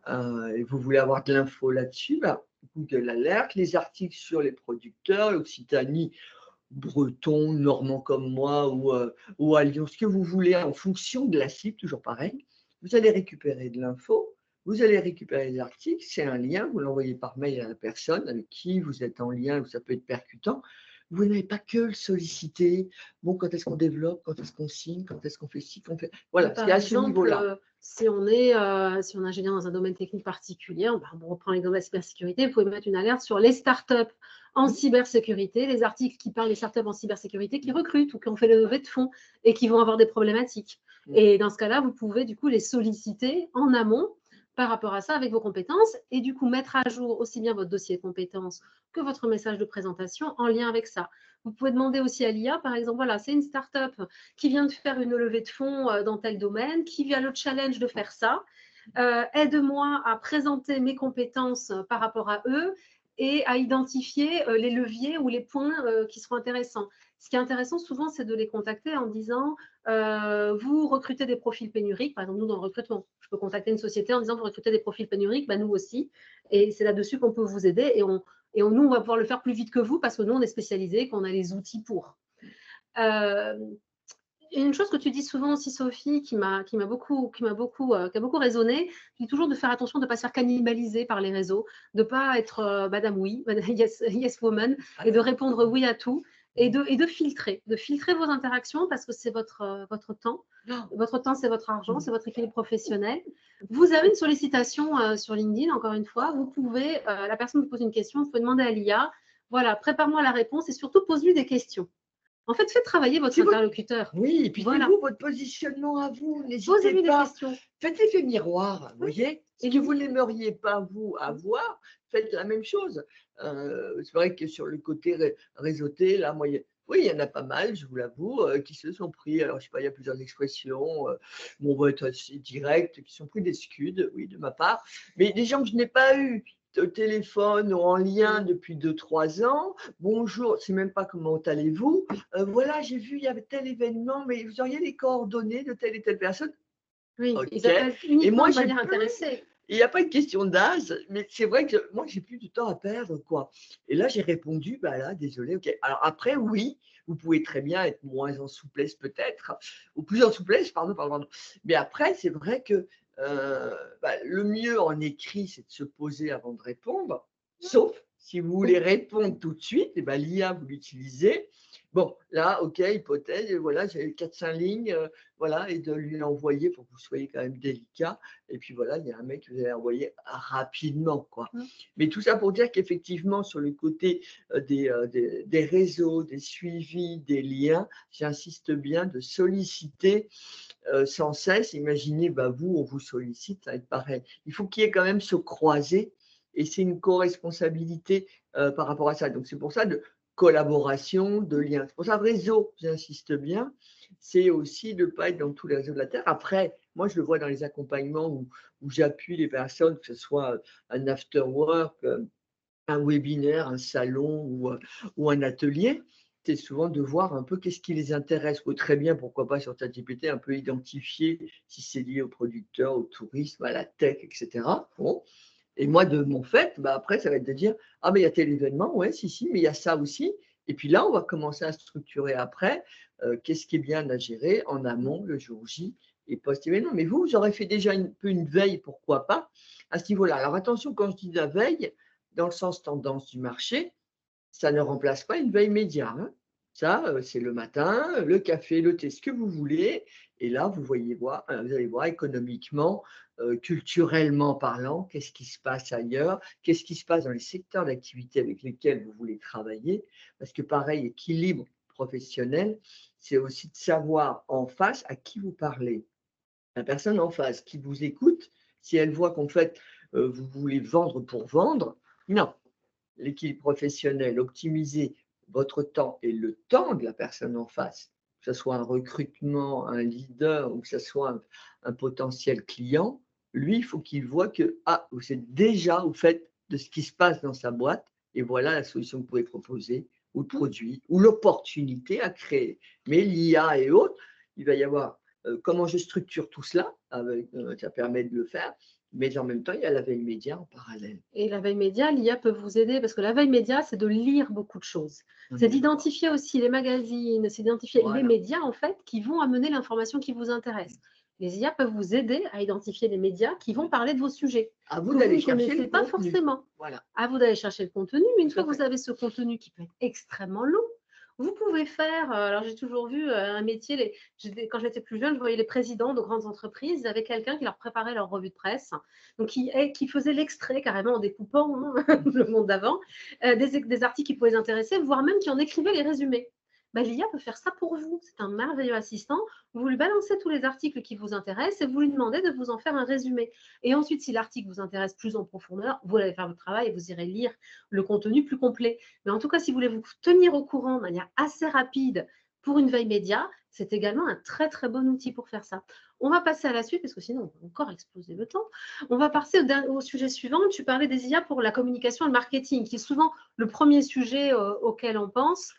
et vous voulez avoir de l'info là-dessus, bah, Google Alert, les articles sur les producteurs, l'Occitanie, breton, normand comme moi, ou à Lyon, ce que vous voulez, en fonction de la cible, toujours pareil. Vous allez récupérer de l'info, vous allez récupérer des articles, c'est un lien, vous l'envoyez par mail à la personne avec qui vous êtes en lien, ou ça peut être percutant. Vous n'avez pas que le solliciter. Bon, quand est-ce qu'on développe, quand est-ce qu'on signe, quand est-ce qu'on fait ci, qu'on fait. Voilà, c'est à ce niveau-là. Si on est ingénieur dans un domaine technique particulier, on reprend l'exemple de la cybersécurité, vous pouvez mettre une alerte sur les startups en cybersécurité, les articles qui parlent des startups en cybersécurité qui recrutent ou qui ont fait le levée de fonds et qui vont avoir des problématiques. Et dans ce cas-là, vous pouvez du coup les solliciter en amont par rapport à ça avec vos compétences et du coup mettre à jour aussi bien votre dossier de compétences que votre message de présentation en lien avec ça. Vous pouvez demander aussi à l'IA, par exemple, voilà, c'est une startup qui vient de faire une levée de fonds dans tel domaine, qui vient le challenge de faire ça. Aide-moi à présenter mes compétences par rapport à eux et à identifier les leviers ou les points qui seront intéressants. Ce qui est intéressant souvent, c'est de les contacter en disant vous recrutez des profils pénuriques, par exemple nous dans le recrutement. Je peux contacter une société en disant vous recrutez des profils pénuriques, nous aussi, et c'est là-dessus qu'on peut vous aider et nous, on va pouvoir le faire plus vite que vous parce que nous, on est spécialisés, qu'on a les outils pour. Une chose que tu dis souvent aussi, Sophie, qui a beaucoup résonné, tu dis toujours de faire attention de ne pas se faire cannibaliser par les réseaux, de ne pas être Madame Oui, yes woman, et de répondre oui à tout, et de filtrer vos interactions parce que c'est votre temps. Votre temps, c'est votre argent, c'est votre équilibre professionnel. Vous avez une sollicitation sur LinkedIn, encore une fois, vous pouvez, la personne vous pose une question, vous pouvez demander à l'IA, voilà, prépare-moi la réponse et surtout pose-lui des questions. En fait, faites travailler votre interlocuteur. Oui, et puis voilà. C'est vous, votre positionnement à vous. N'hésitez pas. Des questions. Faites l'effet miroir, vous voyez. Ce que vous n'aimeriez pas, vous, avoir, faites la même chose. C'est vrai que sur le côté réseauté, là, moi, oui, il y en a pas mal, je vous l'avoue, qui se sont pris, alors je sais pas, il y a plusieurs expressions, on va être assez direct, qui sont pris des scuds, oui, de ma part, mais des gens que je n'ai pas eu au téléphone ou en lien depuis 2-3 ans. Bonjour, c'est même pas comment allez-vous. Voilà, j'ai vu, il y avait tel événement, mais vous auriez les coordonnées de telle et telle personne. Oui, okay. Ils appellent uniquement de manière intéressée. Il n'y a pas une question d'âge, mais c'est vrai que moi, j'ai plus du temps à perdre, quoi. Et là, j'ai répondu, bah là, désolé, ok. Alors après, oui, vous pouvez très bien être moins en souplesse peut-être, ou plus en souplesse, pardon. Mais après, c'est vrai que le mieux en écrit, c'est de se poser avant de répondre, sauf si vous voulez répondre tout de suite, et ben, l'IA, vous l'utilisez. Bon, là, ok, hypothèse, voilà, j'ai 4-5 lignes, voilà, et de lui envoyer pour que vous soyez quand même délicat. Et puis voilà, il y a un mec que vous allez envoyer rapidement, quoi. Mais tout ça pour dire qu'effectivement, sur le côté des réseaux, des suivis, des liens, j'insiste bien de solliciter sans cesse. Imaginez, vous, on vous sollicite, ça va être pareil. Il faut qu'il y ait quand même se croiser et c'est une co-responsabilité par rapport à ça. Donc, c'est pour ça de collaboration, de lien. C'est pour ça, réseau, j'insiste bien, c'est aussi de ne pas être dans tous les réseaux de la Terre. Après, moi, je le vois dans les accompagnements où j'appuie les personnes, que ce soit un after work, un webinaire, un salon ou un atelier, c'est souvent de voir un peu qu'est-ce qui les intéresse. Ou très bien, pourquoi pas sur ChatGPT, un peu identifier si c'est lié aux producteurs, au tourisme, à la tech, etc. Bon. Et moi, de mon fait, après, ça va être de dire ah, mais il y a tel événement, ouais, si, mais il y a ça aussi. Et puis là, on va commencer à structurer après qu'est-ce qui est bien à gérer en amont, le jour J et post-événement. Mais vous aurez fait déjà un peu une veille, pourquoi pas, à ce niveau-là. Alors attention, quand je dis la veille, dans le sens tendance du marché, ça ne remplace pas une veille média. Hein. Ça, c'est le matin, le café, le thé, ce que vous voulez. Et là, vous allez voir économiquement, culturellement parlant, qu'est-ce qui se passe ailleurs, qu'est-ce qui se passe dans les secteurs d'activité avec lesquels vous voulez travailler. Parce que pareil, équilibre professionnel, c'est aussi de savoir en face à qui vous parlez. La personne en face qui vous écoute, si elle voit qu'en fait, vous voulez vendre pour vendre, non. L'équilibre professionnel, optimiser votre temps et le temps de la personne en face, que ce soit un recrutement, un leader ou que ce soit un potentiel client, lui, il faut qu'il voit que, ah, vous êtes déjà au fait de ce qui se passe dans sa boîte et voilà la solution que vous pouvez proposer ou le Mmh. produit ou l'opportunité à créer. Mais l'IA et autres, il va y avoir comment je structure tout cela, avec, ça permet de le faire, mais en même temps, il y a la veille média en parallèle. Et la veille média, l'IA peut vous aider parce que la veille média, c'est de lire beaucoup de choses. On C'est est d'accord. d'identifier aussi les magazines, c'est d'identifier les Voilà. médias, en fait, qui vont amener l'information qui vous intéresse. Les IA peuvent vous aider à identifier les médias qui vont parler de vos sujets, À vous que vous d'aller ne chercher le connaissez pas contenu. forcément. Voilà, À vous d'aller chercher le contenu. Une tout fois à que vous fait. avez ce contenu qui peut être extrêmement long, vous pouvez faire, alors j'ai toujours vu un métier, quand j'étais plus jeune, je voyais les présidents de grandes entreprises, ils avaient quelqu'un qui leur préparait leur revue de presse, donc qui faisait l'extrait carrément en découpant hein, le monde d'avant, des articles qui pouvaient les intéresser, voire même qui en écrivait les résumés. Ben, l'IA peut faire ça pour vous. C'est un merveilleux assistant. Vous lui balancez tous les articles qui vous intéressent et vous lui demandez de vous en faire un résumé. Et ensuite, si l'article vous intéresse plus en profondeur, vous allez faire votre travail et vous irez lire le contenu plus complet. Mais en tout cas, si vous voulez vous tenir au courant de manière assez rapide pour une veille média, c'est également un très très bon outil pour faire ça. On va passer à la suite parce que sinon on va encore exploser le temps. On va passer au sujet suivant. Tu parlais des IA pour la communication et le marketing, qui est souvent le premier sujet auquel on pense.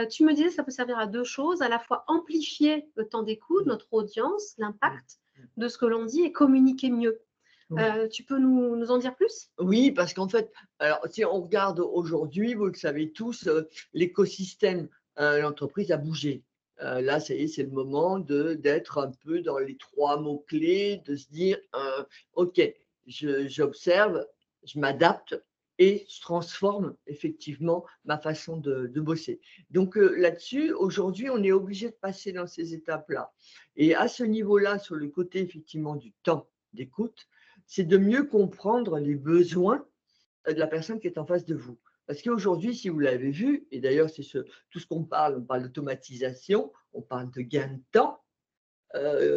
Tu me disais que ça peut servir à deux choses, à la fois amplifier le temps d'écoute, notre audience, l'impact de ce que l'on dit et communiquer mieux. Oui. Tu peux nous en dire plus? Oui, parce qu'en fait, alors si on regarde aujourd'hui, vous le savez tous, l'écosystème, l'entreprise a bougé. Là, ça y est, c'est le moment d'être un peu dans les 3 mots clés, de se dire, «OK, j'observe, je m'adapte et je transforme effectivement ma façon de bosser». Donc, là-dessus, aujourd'hui, on est obligé de passer dans ces étapes-là et à ce niveau-là, sur le côté effectivement du temps d'écoute, c'est de mieux comprendre les besoins de la personne qui est en face de vous. Parce qu'aujourd'hui, si vous l'avez vu, et d'ailleurs, tout ce qu'on parle, on parle d'automatisation, on parle de gain de temps,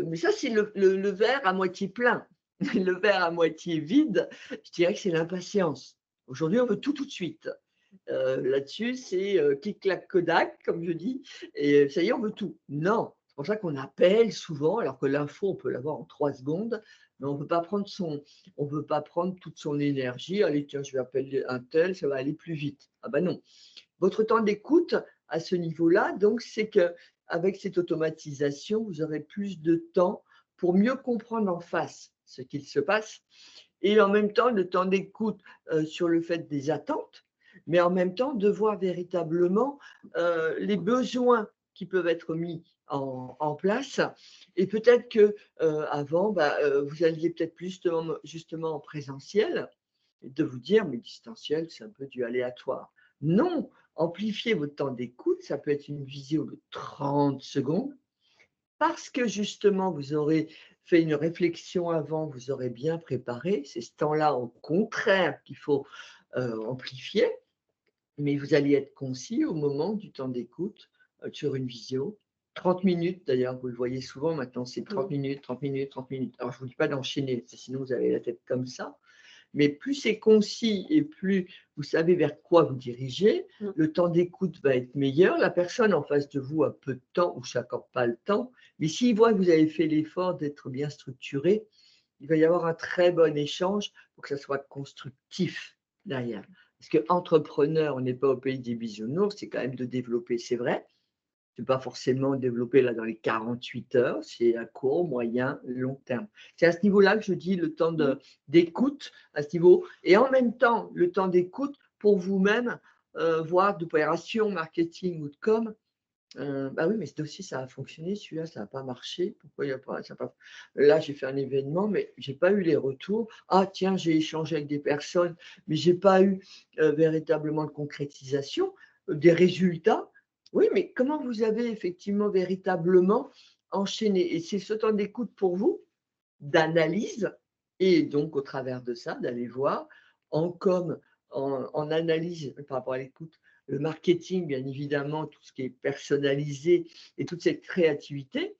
mais ça, c'est le verre à moitié plein. Le verre à moitié vide, je dirais que c'est l'impatience. Aujourd'hui, on veut tout de suite. Là-dessus, c'est clic-clac Kodak, comme je dis, et ça y est, on veut tout. Non, c'est pour ça qu'on appelle souvent, alors que l'info, on peut l'avoir en 3 secondes, mais on veut pas prendre toute son énergie. Allez, tiens, je vais appeler un tel, ça va aller plus vite. Ah ben non. Votre temps d'écoute à ce niveau-là, donc, c'est que avec cette automatisation, vous aurez plus de temps pour mieux comprendre en face ce qu'il se passe et en même temps, le temps d'écoute sur le fait des attentes, mais en même temps de voir véritablement les besoins qui peuvent être mis en place. Et peut-être que avant, bah, vous alliez peut-être plus justement en présentiel et de vous dire, mais distanciel, c'est un peu du aléatoire. Non, amplifier votre temps d'écoute, ça peut être une visio de 30 secondes parce que justement, vous aurez fait une réflexion avant, vous aurez bien préparé. C'est ce temps-là, au contraire, qu'il faut amplifier, mais vous allez être concis au moment du temps d'écoute sur une visio. 30 minutes d'ailleurs, vous le voyez souvent maintenant, c'est 30 Mmh. minutes, 30 minutes, 30 minutes. Alors, je ne vous dis pas d'enchaîner, sinon vous avez la tête comme ça. Mais plus c'est concis et plus vous savez vers quoi vous dirigez, Mmh. le temps d'écoute va être meilleur. La personne en face de vous a peu de temps ou ne s'accorde pas le temps. Mais s'il voit que vous avez fait l'effort d'être bien structuré, il va y avoir un très bon échange pour que ça soit constructif derrière. Parce qu'entrepreneur, on n'est pas au pays des bisounours, c'est quand même de développer, c'est vrai, c'est pas forcément développé là dans les 48 heures, c'est à court, moyen, long terme. C'est à ce niveau-là que je dis le temps Mmh. d'écoute à ce niveau et en même temps le temps d'écoute pour vous-même, voire d'opération marketing ou de com. Bah oui, mais ce dossier ça a fonctionné, celui-là ça n'a pas marché, pourquoi il y a pas ça a pas là j'ai fait un événement, mais j'ai pas eu les retours. Ah tiens, j'ai échangé avec des personnes, mais j'ai pas eu, véritablement de concrétisation, des résultats. Oui, mais comment vous avez effectivement véritablement enchaîné? Et c'est ce temps d'écoute pour vous, d'analyse et donc au travers de ça, d'aller voir en com, en analyse par rapport à l'écoute, le marketing bien évidemment, tout ce qui est personnalisé et toute cette créativité,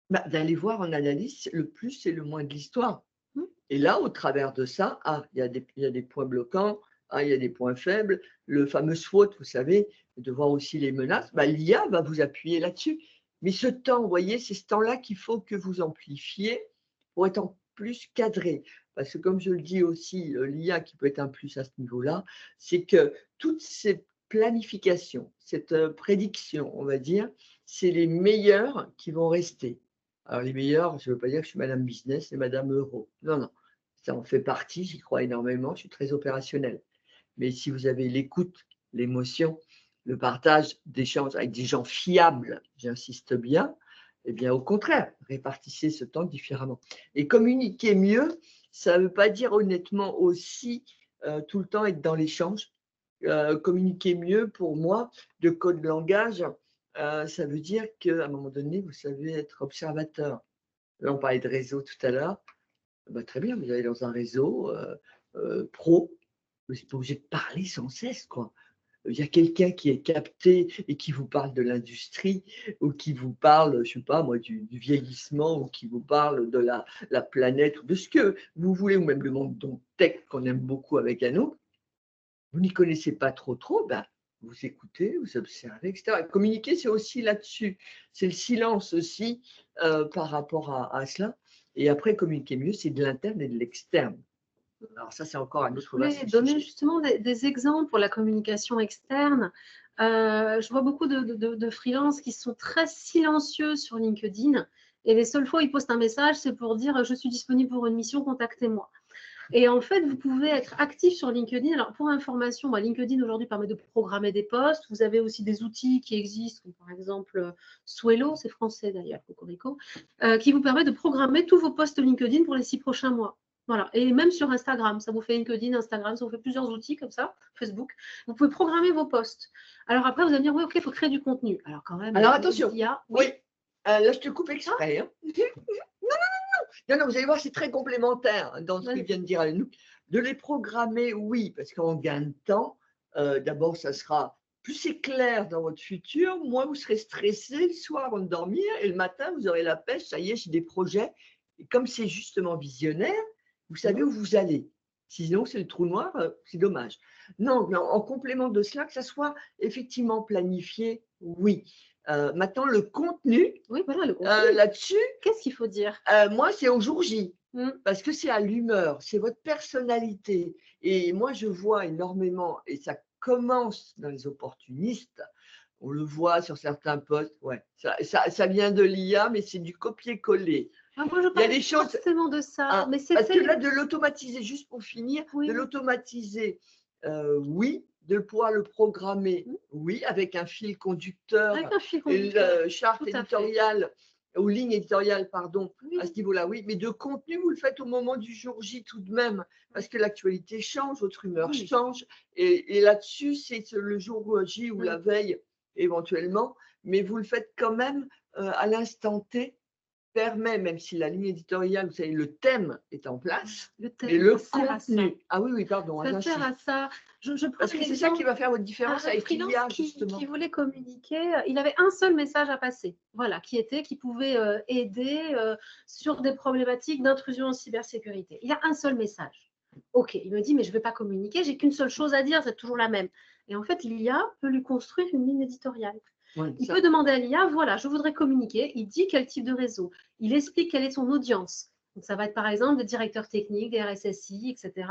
bah, d'aller voir en analyse le plus et le moins de l'histoire. Mmh. Et là, au travers de ça, ah, il y a des points bloquants, hein, il y a des points faibles, le fameux SWOT, vous savez, de voir aussi les menaces, bah, l'IA va vous appuyer là-dessus. Mais ce temps, vous voyez, c'est ce temps-là qu'il faut que vous amplifiez pour être en plus cadré. Parce que comme je le dis aussi, l'IA qui peut être un plus à ce niveau-là, c'est que toutes ces planifications, cette prédiction, on va dire, c'est les meilleurs qui vont rester. Alors les meilleurs, je ne veux pas dire que je suis madame business et madame euro. Non, non, ça en fait partie, j'y crois énormément, je suis très opérationnelle. Mais si vous avez l'écoute, l'émotion, le partage d'échanges avec des gens fiables, j'insiste bien, eh bien au contraire, répartissez ce temps différemment. Et communiquer mieux, ça ne veut pas dire honnêtement aussi tout le temps être dans l'échange. Communiquer mieux, pour moi, de code langage, ça veut dire qu'à un moment donné, vous savez être observateur. Là, on parlait de réseau tout à l'heure. Bah, très bien, vous allez dans un réseau pro, vous n'êtes pas obligé de parler sans cesse, quoi. Il y a quelqu'un qui est capté et qui vous parle de l'industrie ou qui vous parle, je ne sais pas moi, du vieillissement ou qui vous parle de la planète ou de ce que vous voulez, ou même le monde donc tech qu'on aime beaucoup avec Anouk. Vous n'y connaissez pas trop, ben, vous écoutez, vous observez, etc. Communiquer, c'est aussi là-dessus. C'est le silence aussi par rapport à cela. Et après, communiquer mieux, c'est de l'interne et de l'externe. Alors ça, c'est encore un Je autre voulais vaste donner sujet. justement des exemples pour la communication externe. Je vois beaucoup de freelances qui sont très silencieux sur LinkedIn et les seules fois où ils postent un message, c'est pour dire je suis disponible pour une mission, contactez-moi. Et en fait, vous pouvez être actif sur LinkedIn. Alors, pour information, moi, LinkedIn aujourd'hui permet de programmer des posts. Vous avez aussi des outils qui existent, comme par exemple Swello, c'est français d'ailleurs, Cocorico, qui vous permet de programmer tous vos posts LinkedIn pour les 6 prochains mois. Voilà. Et même sur Instagram, ça vous fait LinkedIn, Instagram, ça vous fait plusieurs outils comme ça, Facebook. Vous pouvez programmer vos posts. Alors après, vous allez me dire, oui, ok, il faut créer du contenu. Alors quand même, Alors attention, oui. là je te coupe exprès. Hein. Non, vous allez voir, c'est très complémentaire dans ce que vient de dire Anouk. De les programmer, oui, parce qu'on gagne de temps. D'abord, ça sera plus c'est clair dans votre futur, moins vous serez stressé le soir avant de dormir et le matin, vous aurez la pêche, ça y est, j'ai des projets. Et comme c'est justement visionnaire, vous savez où vous allez. Sinon, c'est le trou noir, c'est dommage. Non, mais en complément de cela, que ça soit effectivement planifié, oui. Maintenant, le contenu, oui, voilà, le contenu. là-dessus, qu'est-ce qu'il faut dire? moi, c'est au jour J, parce que c'est à l'humeur, c'est votre personnalité. Et moi, je vois énormément, et ça commence dans les opportunistes, on le voit sur certains posts, ouais, ça vient de l'IA, mais c'est du copier-coller. Ah, moi, je Il y a parle des choses, forcément de ça, hein, mais parce que c'était… là, de l'automatiser, juste pour finir, de l'automatiser, oui, de pouvoir le programmer, oui, avec un fil conducteur, avec un fil et conducteur, le charte tout à fait. éditoriale, ou ligne éditoriale, pardon, Oui. à ce niveau-là, oui, mais de contenu, vous le faites au moment du jour J tout de même, parce que l'actualité change, votre humeur change, et là-dessus, c'est le jour J ou la veille, éventuellement, mais vous le faites quand même à l'instant T, permet, même si la ligne éditoriale, vous savez, le thème est en place, Le mais thème, le ça sert à ça. contenu. Ah oui, pardon, Ça sert à ça. Je prends parce que c'est ça qui va faire votre différence un avec freelance l'IA, justement. qui voulait communiquer, il avait un seul message à passer, voilà, qui pouvait aider sur des problématiques d'intrusion en cybersécurité. Il y a un seul message. Ok, il me dit, mais je ne vais pas communiquer, j'ai qu'une seule chose à dire, c'est toujours la même. Et en fait, l'IA peut lui construire une ligne éditoriale. Il peut demander à l'IA, voilà, je voudrais communiquer, il dit quel type de réseau, il explique quelle est son audience. Donc, ça va être par exemple des directeurs techniques, des RSSI, etc.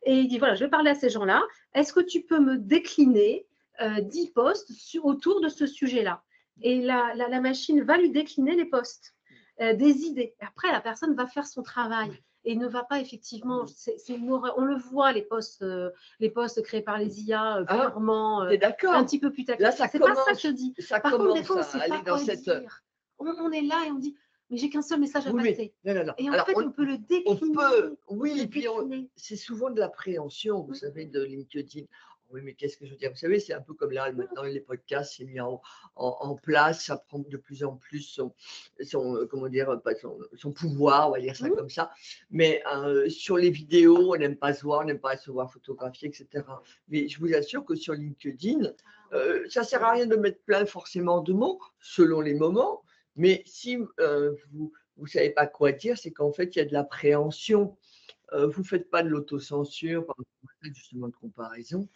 Et il dit, voilà, je vais parler à ces gens-là. Est-ce que tu peux me décliner 10 postes autour de ce sujet-là? Et la machine va lui décliner les postes, des idées. Et après, la personne va faire son travail et ne va pas effectivement… on le voit, les postes créés par les IA purement un petit peu putaclic. Là, ça c'est commence, pas ça que je dis. ça Par contre, des commence fois, on à ne sait aller pas dans quoi cette… dire. On est là et on dit, mais j'ai qu'un seul message à passer. Non. Et en Alors, fait, on peut le décliner. Oui, et puis c'est souvent de l'appréhension, vous savez, de LinkedIn. Oui, mais qu'est-ce que je veux dire? Vous savez, c'est un peu comme là, maintenant, les podcasts, c'est mis en place, ça prend de plus en plus comment dire, pas son pouvoir, on va dire ça comme ça. Mais sur les vidéos, on n'aime pas se voir, on n'aime pas se voir photographier, etc. Mais je vous assure que sur LinkedIn, ça ne sert à rien de mettre plein forcément de mots, selon les moments. Mais si vous ne savez pas quoi dire, c'est qu'en fait, il y a de l'appréhension. vous ne faites pas de l'autocensure, par exemple, justement de comparaison.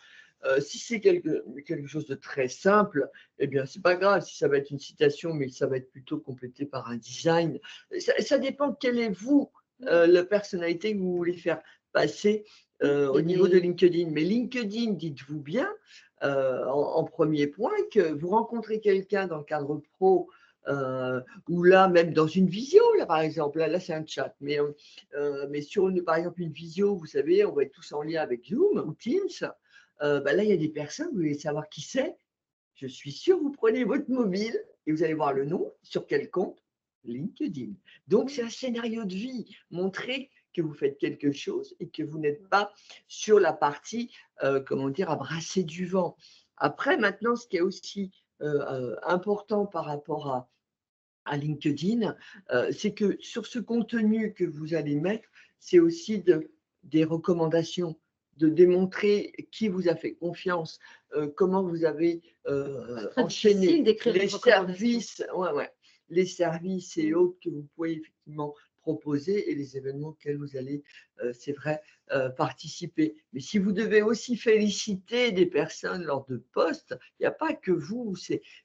Si c'est quelque chose de très simple, eh bien, c'est pas grave si ça va être une citation, mais ça va être plutôt complété par un design. Ça dépend quelle est vous, la personnalité que vous voulez faire passer au niveau de Et LinkedIn. Mais LinkedIn, dites-vous bien, en premier point, que vous rencontrez quelqu'un dans le cadre pro, ou là, même dans une visio, là, par exemple, là c'est un chat, mais sur par exemple une visio, vous savez, on va être tous en lien avec Zoom ou Teams. Bah là, il y a des personnes, vous voulez savoir qui c'est? Je suis sûre, vous prenez votre mobile et vous allez voir le nom, sur quel compte? LinkedIn. Donc, c'est un scénario de vie. Montrer que vous faites quelque chose et que vous n'êtes pas sur la partie, comment dire, à brasser du vent. Après, maintenant, ce qui est aussi important par rapport à LinkedIn, c'est que sur ce contenu que vous allez mettre, c'est aussi des recommandations, de démontrer qui vous a fait confiance, comment vous avez c'est très difficile enchaîné d'écrire une les recommandation. services, ouais, ouais, les services et Mm. autres que vous pouvez effectivement proposer et les événements auxquels vous allez, c'est vrai, participer. Mais si vous devez aussi féliciter des personnes lors de posts, il n'y a pas que vous,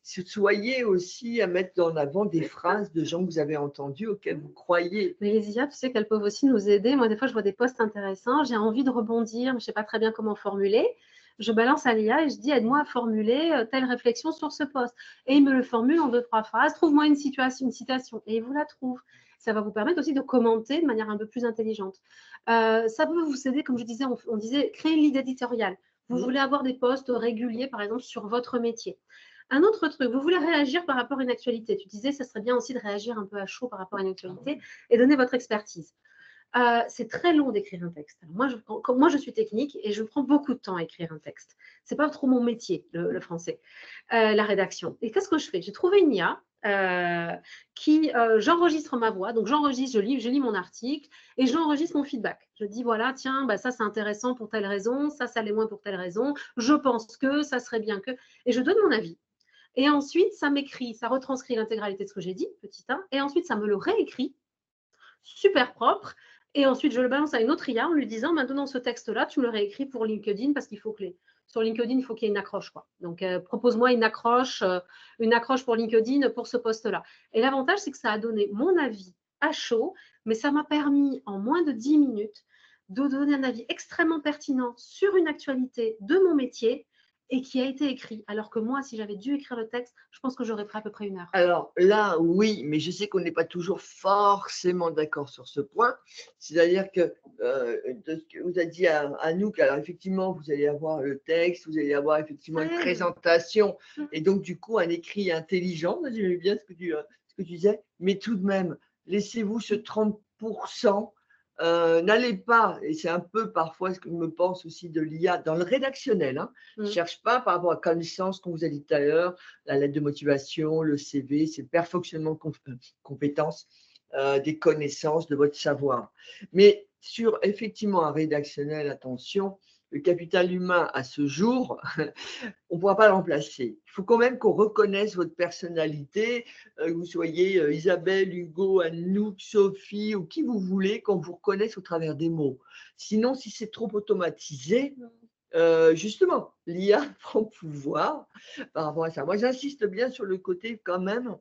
soyez aussi à mettre en avant des phrases de gens que vous avez entendus, auxquels vous croyez. Mais les IA, tu sais qu'elles peuvent aussi nous aider. Moi, des fois, je vois des posts intéressants, j'ai envie de rebondir, mais je ne sais pas très bien comment formuler. Je balance à l'IA et je dis, aide-moi à formuler telle réflexion sur ce post. Et il me le formule en 2-3 phrases. Trouve-moi une situation, une citation. Et il vous la trouve. Ça va vous permettre aussi de commenter de manière un peu plus intelligente. Ça peut vous aider, comme je disais, on disait, créer une ligne éditoriale. Vous Mmh. voulez avoir des posts réguliers, par exemple, sur votre métier. Un autre truc, vous voulez réagir par rapport à une actualité. Tu disais, ça serait bien aussi de réagir un peu à chaud par rapport à une actualité et donner votre expertise. C'est très long d'écrire un texte. Alors moi, je suis technique et je prends beaucoup de temps à écrire un texte. C'est pas trop mon métier, le français, la rédaction. Et qu'est-ce que je fais? J'ai trouvé une IA qui, j'enregistre ma voix, donc j'enregistre, je lis mon article et j'enregistre mon feedback. Je dis voilà, tiens, bah, ça c'est intéressant pour telle raison, ça l'est moins pour telle raison, je pense que, ça serait bien que, et je donne mon avis. Et ensuite, ça m'écrit, ça retranscrit l'intégralité de ce que j'ai dit, petit 1, et ensuite ça me le réécrit super propre. Et ensuite, je le balance à une autre IA en lui disant, maintenant, ce texte-là, tu me le réécris pour LinkedIn parce qu'il faut que sur LinkedIn, il faut qu'il y ait une accroche, quoi. Donc, propose-moi une accroche pour LinkedIn pour ce poste-là. Et l'avantage, c'est que ça a donné mon avis à chaud, mais ça m'a permis, en moins de 10 minutes, de donner un avis extrêmement pertinent sur une actualité de mon métier et qui a été écrit. Alors que moi, si j'avais dû écrire le texte, je pense que j'aurais pris à peu près 1 heure. Alors là, oui, mais je sais qu'on n'est pas toujours forcément d'accord sur ce point. C'est-à-dire que, de ce que vous a dit Anouk, alors effectivement, vous allez avoir le texte, vous allez avoir effectivement Ça une aide. présentation et donc du coup un écrit intelligent. J'aimais bien ce que tu disais, mais tout de même, laissez-vous ce 30. N'allez pas, et c'est un peu parfois ce que je me pense aussi de l'IA dans le rédactionnel, hein. Je ne Mm. cherche pas par rapport à connaissance, comme vous avez dit tout à l'heure, la lettre de motivation, le CV, c'est le perfectionnement de compétences, des connaissances, de votre savoir. Mais sur effectivement un rédactionnel, attention, le capital humain à ce jour, on ne pourra pas le remplacer. Il faut quand même qu'on reconnaisse votre personnalité, que vous soyez Isabelle, Hugo, Anouk, Sophie ou qui vous voulez, qu'on vous reconnaisse au travers des mots. Sinon, si c'est trop automatisé, justement, l'IA prend pouvoir par rapport à ça. Moi, j'insiste bien sur le côté quand même,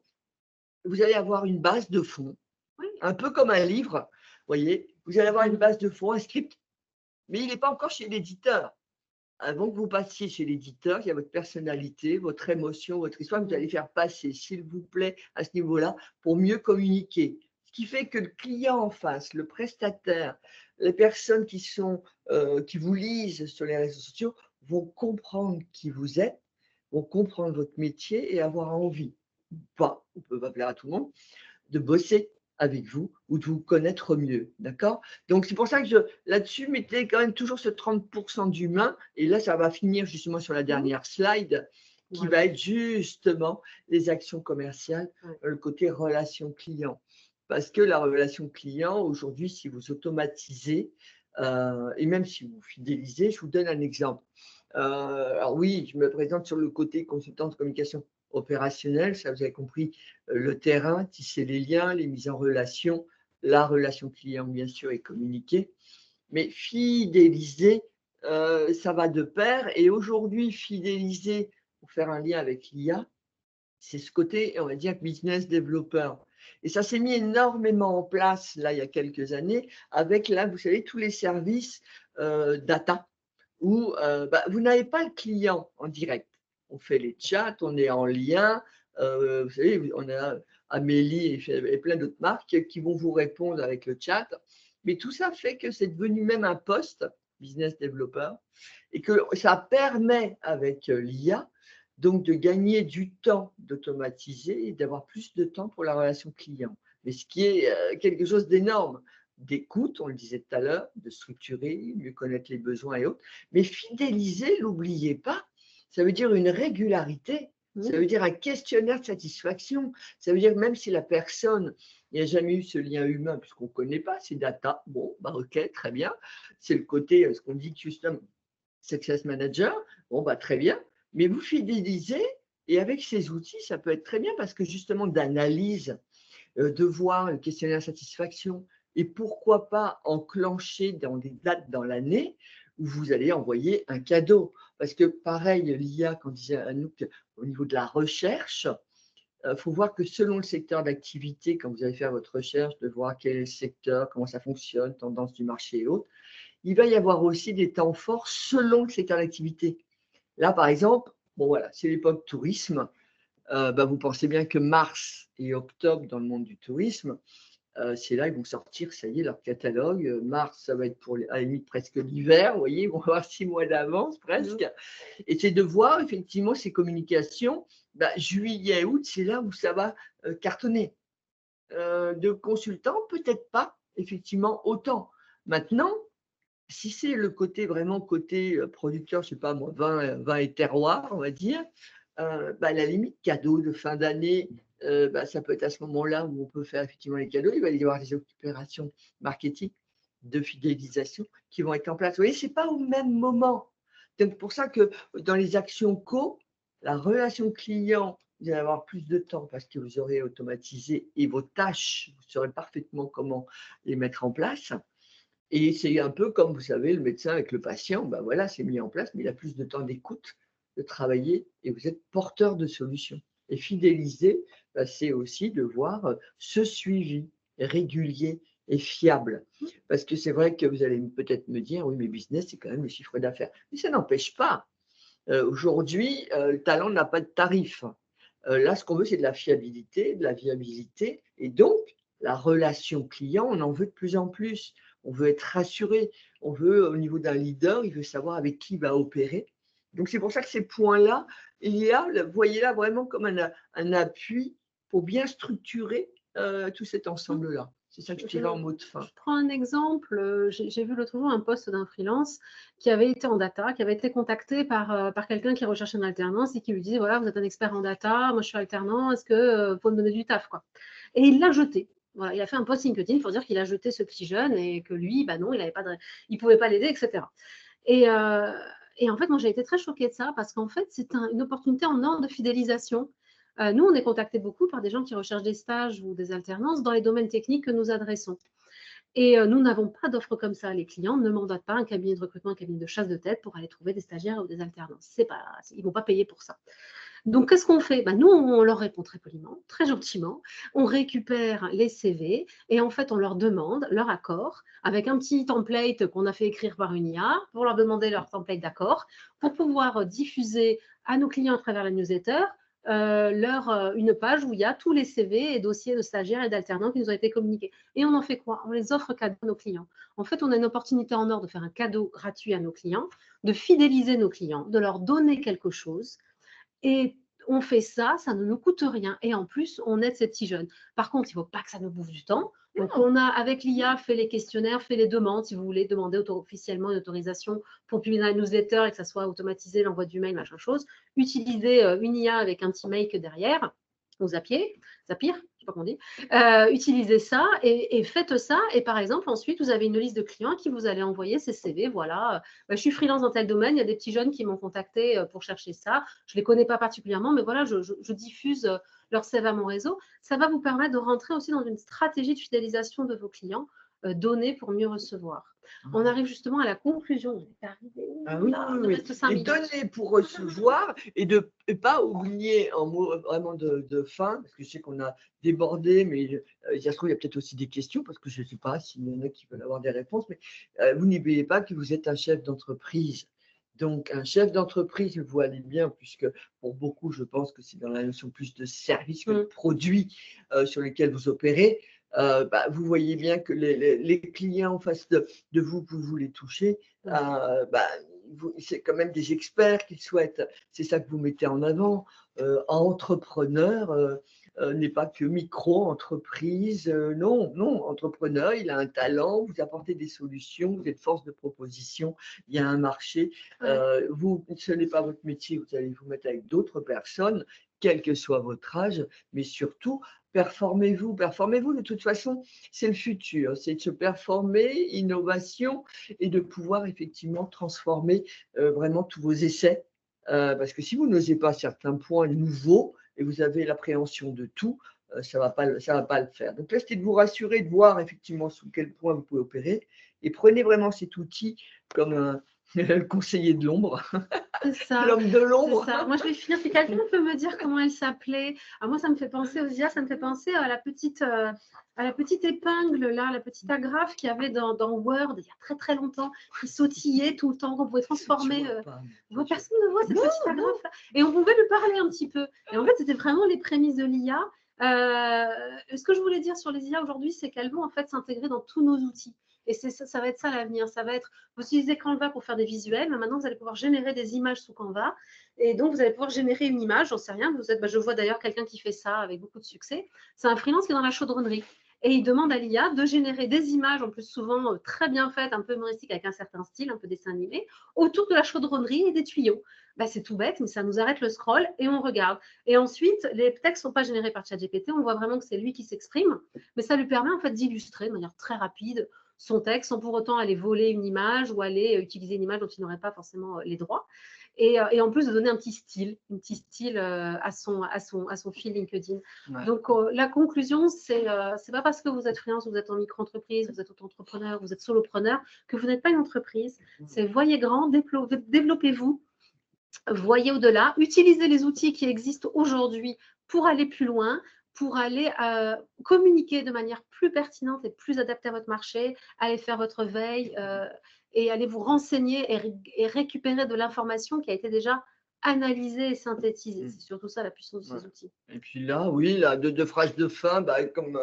vous allez avoir une base de fond, Oui. un peu comme un livre, voyez, vous allez avoir une base de fond, un script, mais il n'est pas encore chez l'éditeur. Avant que vous passiez chez l'éditeur, il y a votre personnalité, votre émotion, votre histoire que vous allez faire passer, s'il vous plaît, à ce niveau-là, pour mieux communiquer. Ce qui fait que le client en face, le prestataire, les personnes qui vous lisent sur les réseaux sociaux vont comprendre qui vous êtes, vont comprendre votre métier et avoir envie, ou pas, on peut pas plaire à tout le monde, de bosser avec vous ou de vous connaître mieux, d'accord? Donc c'est pour ça que là-dessus, mettez quand même toujours ce 30 d'humain et là, ça va finir justement sur la Mmh. dernière slide qui va Voilà. être justement les actions commerciales, Ouais. le côté relation client. Parce que la relation client, aujourd'hui, si vous automatisez, et même si vous fidélisez, je vous donne un exemple. Alors oui, je me présente sur le côté consultant de communication opérationnelle, ça vous avez compris, le terrain, tisser les liens, les mises en relation, la relation client bien sûr et communiquer. mais fidéliser, ça va de pair. Et aujourd'hui, fidéliser, pour faire un lien avec l'IA, c'est ce côté, on va dire, business developer. Et ça s'est mis énormément en place, là, il y a quelques années, avec, là, vous savez, tous les services data, où vous n'avez pas le client en direct. On fait les chats, on est en lien. Vous savez, on a Amélie et plein d'autres marques qui vont vous répondre avec le chat. Mais tout ça fait que c'est devenu même un poste, business developer, et que ça permet avec l'IA donc de gagner du temps, d'automatiser et d'avoir plus de temps pour la relation client. Mais ce qui est quelque chose d'énorme, d'écoute, on le disait tout à l'heure, de structurer, mieux connaître les besoins et autres. Mais fidéliser, n'oubliez pas, ça veut dire une régularité, ça veut dire un questionnaire de satisfaction, ça veut dire que même si la personne n'a jamais eu ce lien humain, puisqu'on ne connaît pas ces data, bon, ok, très bien, c'est le côté, ce qu'on dit Custom Success Manager, bon, très bien, mais vous fidélisez, et avec ces outils, ça peut être très bien parce que justement d'analyse, de voir le questionnaire satisfaction, et pourquoi pas enclencher dans des dates dans l'année où vous allez envoyer un cadeau. Parce que pareil, l'IA, quand on disait Anouk, au niveau de la recherche, il faut voir que selon le secteur d'activité, quand vous allez faire votre recherche, de voir quel est le secteur, comment ça fonctionne, tendance du marché et autres, il va y avoir aussi des temps forts selon le secteur d'activité. Là, par exemple, bon voilà, c'est l'époque tourisme. Vous pensez bien que mars et octobre, dans le monde du tourisme, c'est là, ils vont sortir, ça y est, leur catalogue. Mars, ça va être pour, à la limite, presque l'hiver, vous voyez, ils vont avoir 6 mois d'avance presque. Et c'est de voir effectivement ces communications. Juillet, août, c'est là où ça va cartonner. De consultants, peut-être pas, effectivement, autant. Maintenant, si c'est le côté vraiment côté producteur, je ne sais pas moi, vin et terroir, on va dire, à la limite, cadeau de fin d'année, ça peut être à ce moment-là où on peut faire effectivement les cadeaux. Il va y avoir des opérations marketing, de fidélisation qui vont être en place. Vous voyez, ce n'est pas au même moment. Donc, pour ça que dans les actions co, la relation client, vous allez avoir plus de temps parce que vous aurez automatisé et vos tâches, vous saurez parfaitement comment les mettre en place. Et c'est un peu comme, vous savez, le médecin avec le patient, voilà, c'est mis en place, mais il a plus de temps d'écoute, de travailler, et vous êtes porteur de solutions. Et fidéliser, c'est aussi de voir ce suivi régulier et fiable. Parce que c'est vrai que vous allez peut-être me dire, oui, mais business, c'est quand même le chiffre d'affaires. Mais ça n'empêche pas. Aujourd'hui, le talent n'a pas de tarif. Là, ce qu'on veut, c'est de la fiabilité, de la viabilité, et donc la relation client, on en veut de plus en plus. On veut être rassuré, on veut, au niveau d'un leader, il veut savoir avec qui il va opérer. Donc, c'est pour ça que ces points-là, voyez-là vraiment comme un appui pour bien structurer tout cet ensemble-là. C'est ça que je dirais en mot de fin. Je prends un exemple. J'ai vu l'autre jour un post d'un freelance qui avait été en data, qui avait été contacté par quelqu'un qui recherchait une alternance et qui lui disait, voilà, vous êtes un expert en data, moi je suis alternant, est-ce que vous pouvez me donner du taf, quoi. Et il l'a jeté. Voilà, il a fait un post LinkedIn pour dire qu'il a jeté ce petit jeune et que lui, non, il ne pouvait pas l'aider, etc. Et en fait, moi, j'ai été très choquée de ça parce qu'en fait, c'est une opportunité en or de fidélisation. Nous, on est contacté beaucoup par des gens qui recherchent des stages ou des alternances dans les domaines techniques que nous adressons. Et nous n'avons pas d'offres comme ça. Les clients ne mandatent pas un cabinet de recrutement, un cabinet de chasse de tête pour aller trouver des stagiaires ou des alternances. Ils ne vont pas payer pour ça. Donc, qu'est-ce qu'on fait? Nous, on leur répond très poliment, très gentiment. On récupère les CV et en fait, on leur demande leur accord avec un petit template qu'on a fait écrire par une IA pour leur demander leur template d'accord pour pouvoir diffuser à nos clients à travers la newsletter une page où il y a tous les CV et dossiers de stagiaires et d'alternants qui nous ont été communiqués. Et on en fait quoi? On les offre cadeau à nos clients. En fait, on a une opportunité en or de faire un cadeau gratuit à nos clients, de fidéliser nos clients, de leur donner quelque chose. Et on fait ça, ça ne nous coûte rien. Et en plus, on aide ces petits jeunes. Par contre, il ne faut pas que ça nous bouffe du temps. Donc, on a, avec l'IA, fait les questionnaires, fait les demandes. Si vous voulez demander officiellement une autorisation pour publier dans la newsletter et que ça soit automatisé, l'envoi du mail, machin chose, utilisez une IA avec un petit mail derrière, ou Zapier, je ne sais pas comment on dit. Utilisez ça et faites ça. Et par exemple, ensuite, vous avez une liste de clients à qui vous allez envoyer ces CV. Voilà, je suis freelance dans tel domaine. Il y a des petits jeunes qui m'ont contacté pour chercher ça. Je ne les connais pas particulièrement, mais voilà, je diffuse leur CV à mon réseau. Ça va vous permettre de rentrer aussi dans une stratégie de fidélisation de vos clients donner pour mieux recevoir. On arrive justement à la conclusion. On est arrivé. Ah oui, Là, oui, il nous oui. reste 5 Et minutes. donner pour recevoir et de et pas oublier un mot vraiment de fin, parce que je sais qu'on a débordé, mais ça se trouve, il y a peut-être aussi des questions, parce que je ne sais pas s'il y en a qui veulent avoir des réponses, mais vous n'oubliez pas que vous êtes un chef d'entreprise. Donc, un chef d'entreprise, vous allez bien, puisque pour beaucoup, je pense que c'est dans la notion plus de service que de produit sur lesquels vous opérez. Bah, vous voyez bien que les clients en face de vous, que vous les touchez, bah, c'est quand même des experts qu'ils souhaitent. C'est ça que vous mettez en avant. Entrepreneur n'est pas que micro-entreprise. Non, non, entrepreneur, il a un talent, vous apportez des solutions, vous êtes force de proposition, il y a un marché. Vous, ce n'est pas votre métier, vous allez vous mettre avec d'autres personnes, quel que soit votre âge, mais surtout, performez-vous. Performez-vous, de toute façon, c'est le futur, c'est de se performer, innovation, et de pouvoir effectivement transformer vraiment tous vos essais. Parce que si vous n'osez pas certains points nouveaux et vous avez l'appréhension de tout, ça va pas le faire. Donc là, c'était de vous rassurer, de voir effectivement sous quel point vous pouvez opérer, et prenez vraiment cet outil comme un le conseiller de l'ombre, C'est ça. l'homme de C'est l'ombre. ça. Moi, je vais finir. Si quelqu'un peut me dire comment elle s'appelait. Moi, ça me fait penser aux IA, ça me fait penser à la petite épingle, là, la petite agrafe qu'il y avait dans Word il y a très très longtemps, qui sautillait tout le temps, qu'on pouvait transformer. Personne ne voit cette petite agrafe là. Et on pouvait lui parler un petit peu. Et en fait, c'était vraiment les prémices de l'IA. Ce que je voulais dire sur les IA aujourd'hui, c'est qu'elles vont en fait s'intégrer dans tous nos outils. Et ça va être ça l'avenir. Ça va être, vous utilisez Canva pour faire des visuels, mais maintenant vous allez pouvoir générer des images sous Canva. Et donc vous allez pouvoir générer une image, j'en sais rien. Je vois d'ailleurs quelqu'un qui fait ça avec beaucoup de succès. C'est un freelance qui est dans la chaudronnerie. Et il demande à l'IA de générer des images, en plus souvent très bien faites, un peu humoristiques, avec un certain style, un peu dessin animé, autour de la chaudronnerie et des tuyaux. C'est tout bête, mais ça nous arrête le scroll et on regarde. Et ensuite, les textes ne sont pas générés par ChatGPT, on voit vraiment que c'est lui qui s'exprime, mais ça lui permet en fait d'illustrer de manière très rapide son texte sans pour autant aller voler une image ou aller utiliser une image dont il n'aurait pas forcément les droits. Et en plus de donner un petit style à son fil LinkedIn. Ouais. Donc la conclusion, c'est pas parce que vous êtes freelance, vous êtes en micro-entreprise, vous êtes auto-entrepreneur, vous êtes solopreneur, que vous n'êtes pas une entreprise. C'est voyez grand, développez-vous, voyez au-delà, utilisez les outils qui existent aujourd'hui pour aller plus loin, pour aller communiquer de manière plus pertinente et plus adaptée à votre marché, aller faire votre veille et aller vous renseigner et récupérer de l'information qui a été déjà analysée et synthétisée. C'est surtout ça la puissance de ces outils. Et puis là, oui, là, deux phrases de fin, comme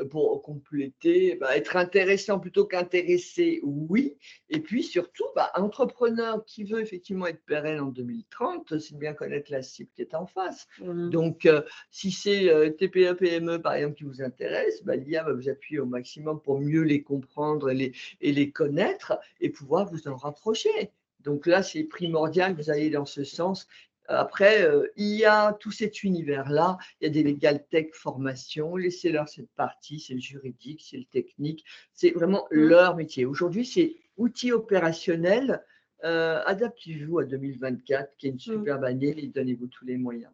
pour compléter, être intéressant plutôt qu'intéressé, oui. Et puis surtout, entrepreneur qui veut effectivement être pérenne en 2030, c'est de bien connaître la cible qui est en face. Donc, si c'est TPE, PME, par exemple, qui vous intéresse, l'IA va vous appuyer au maximum pour mieux les comprendre et les connaître et pouvoir vous en rapprocher. Donc là, c'est primordial que vous ayez dans ce sens. Après, il y a tout cet univers-là, il y a des legal tech formations, laissez-leur cette partie, c'est le juridique, c'est le technique, c'est vraiment leur métier. Aujourd'hui, c'est outils opérationnels, adaptez-vous à 2024, qui est une superbe année, et donnez-vous tous les moyens.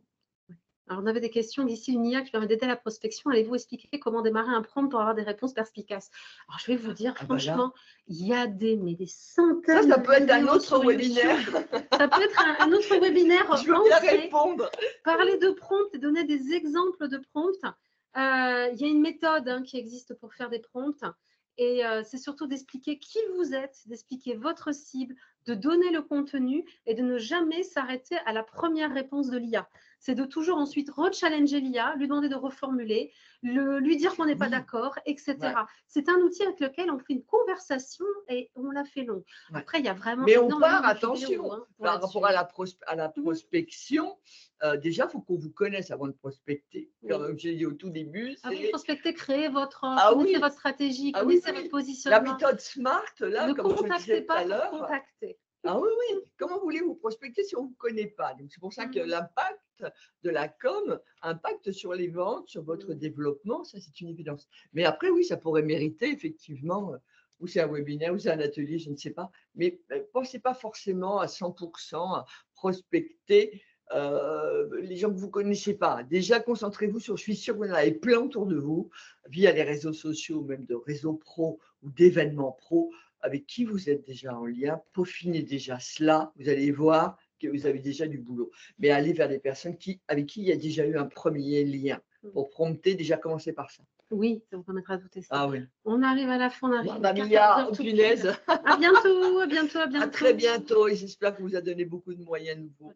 Alors, on avait des questions d'ici une IA qui permet d'aider à la prospection. Allez-vous expliquer comment démarrer un prompt pour avoir des réponses perspicaces? Alors, je vais vous dire, franchement, il y a des centaines. Ça peut être un autre webinaire. Ça peut être un autre webinaire. Je veux bien répondre. Parler de prompts et donner des exemples de prompts. Il y a une méthode qui existe pour faire des prompts. Et c'est surtout d'expliquer qui vous êtes, d'expliquer votre cible, de donner le contenu et de ne jamais s'arrêter à la première réponse de l'IA. C'est de toujours ensuite rechallenger l'IA, lui demander de reformuler, lui dire qu'on n'est pas d'accord, etc. Ouais. C'est un outil avec lequel on fait une conversation et on la fait long. Ouais. Après, il y a vraiment… Mais on part, attention, par rapport à la prospection, déjà, il faut qu'on vous connaisse avant de prospecter. Comme j'ai dit au tout début, c'est… Avant de prospecter, créez votre stratégie, connaissez votre positionnement. La méthode SMART, là, comme je le disais tout à l'heure. Contactez. Ah oui, oui. Comment voulez-vous prospecter si on ne vous connaît pas? Donc, c'est pour ça que l'impact de la com impacte sur les ventes, sur votre développement, ça c'est une évidence. Mais après, oui, ça pourrait mériter effectivement, ou c'est un webinaire, ou c'est un atelier, je ne sais pas. Mais ne pensez pas forcément à 100% à prospecter les gens que vous ne connaissez pas. Déjà, concentrez-vous sur, je suis sûre que vous en avez plein autour de vous, via les réseaux sociaux, même de réseaux pro ou d'événements pro, avec qui vous êtes déjà en lien. Peaufinez déjà cela, vous allez voir que vous avez déjà du boulot. Mais allez vers des personnes avec qui il y a déjà eu un premier lien. Pour prompter, déjà commencer par ça. Oui, ça vous permettra de vous tester. Ah oui. On arrive à la fin, on arrive Mamma mia, punaise. À bientôt, à bientôt, à bientôt. À très bientôt et j'espère que vous a donné beaucoup de moyens nouveaux.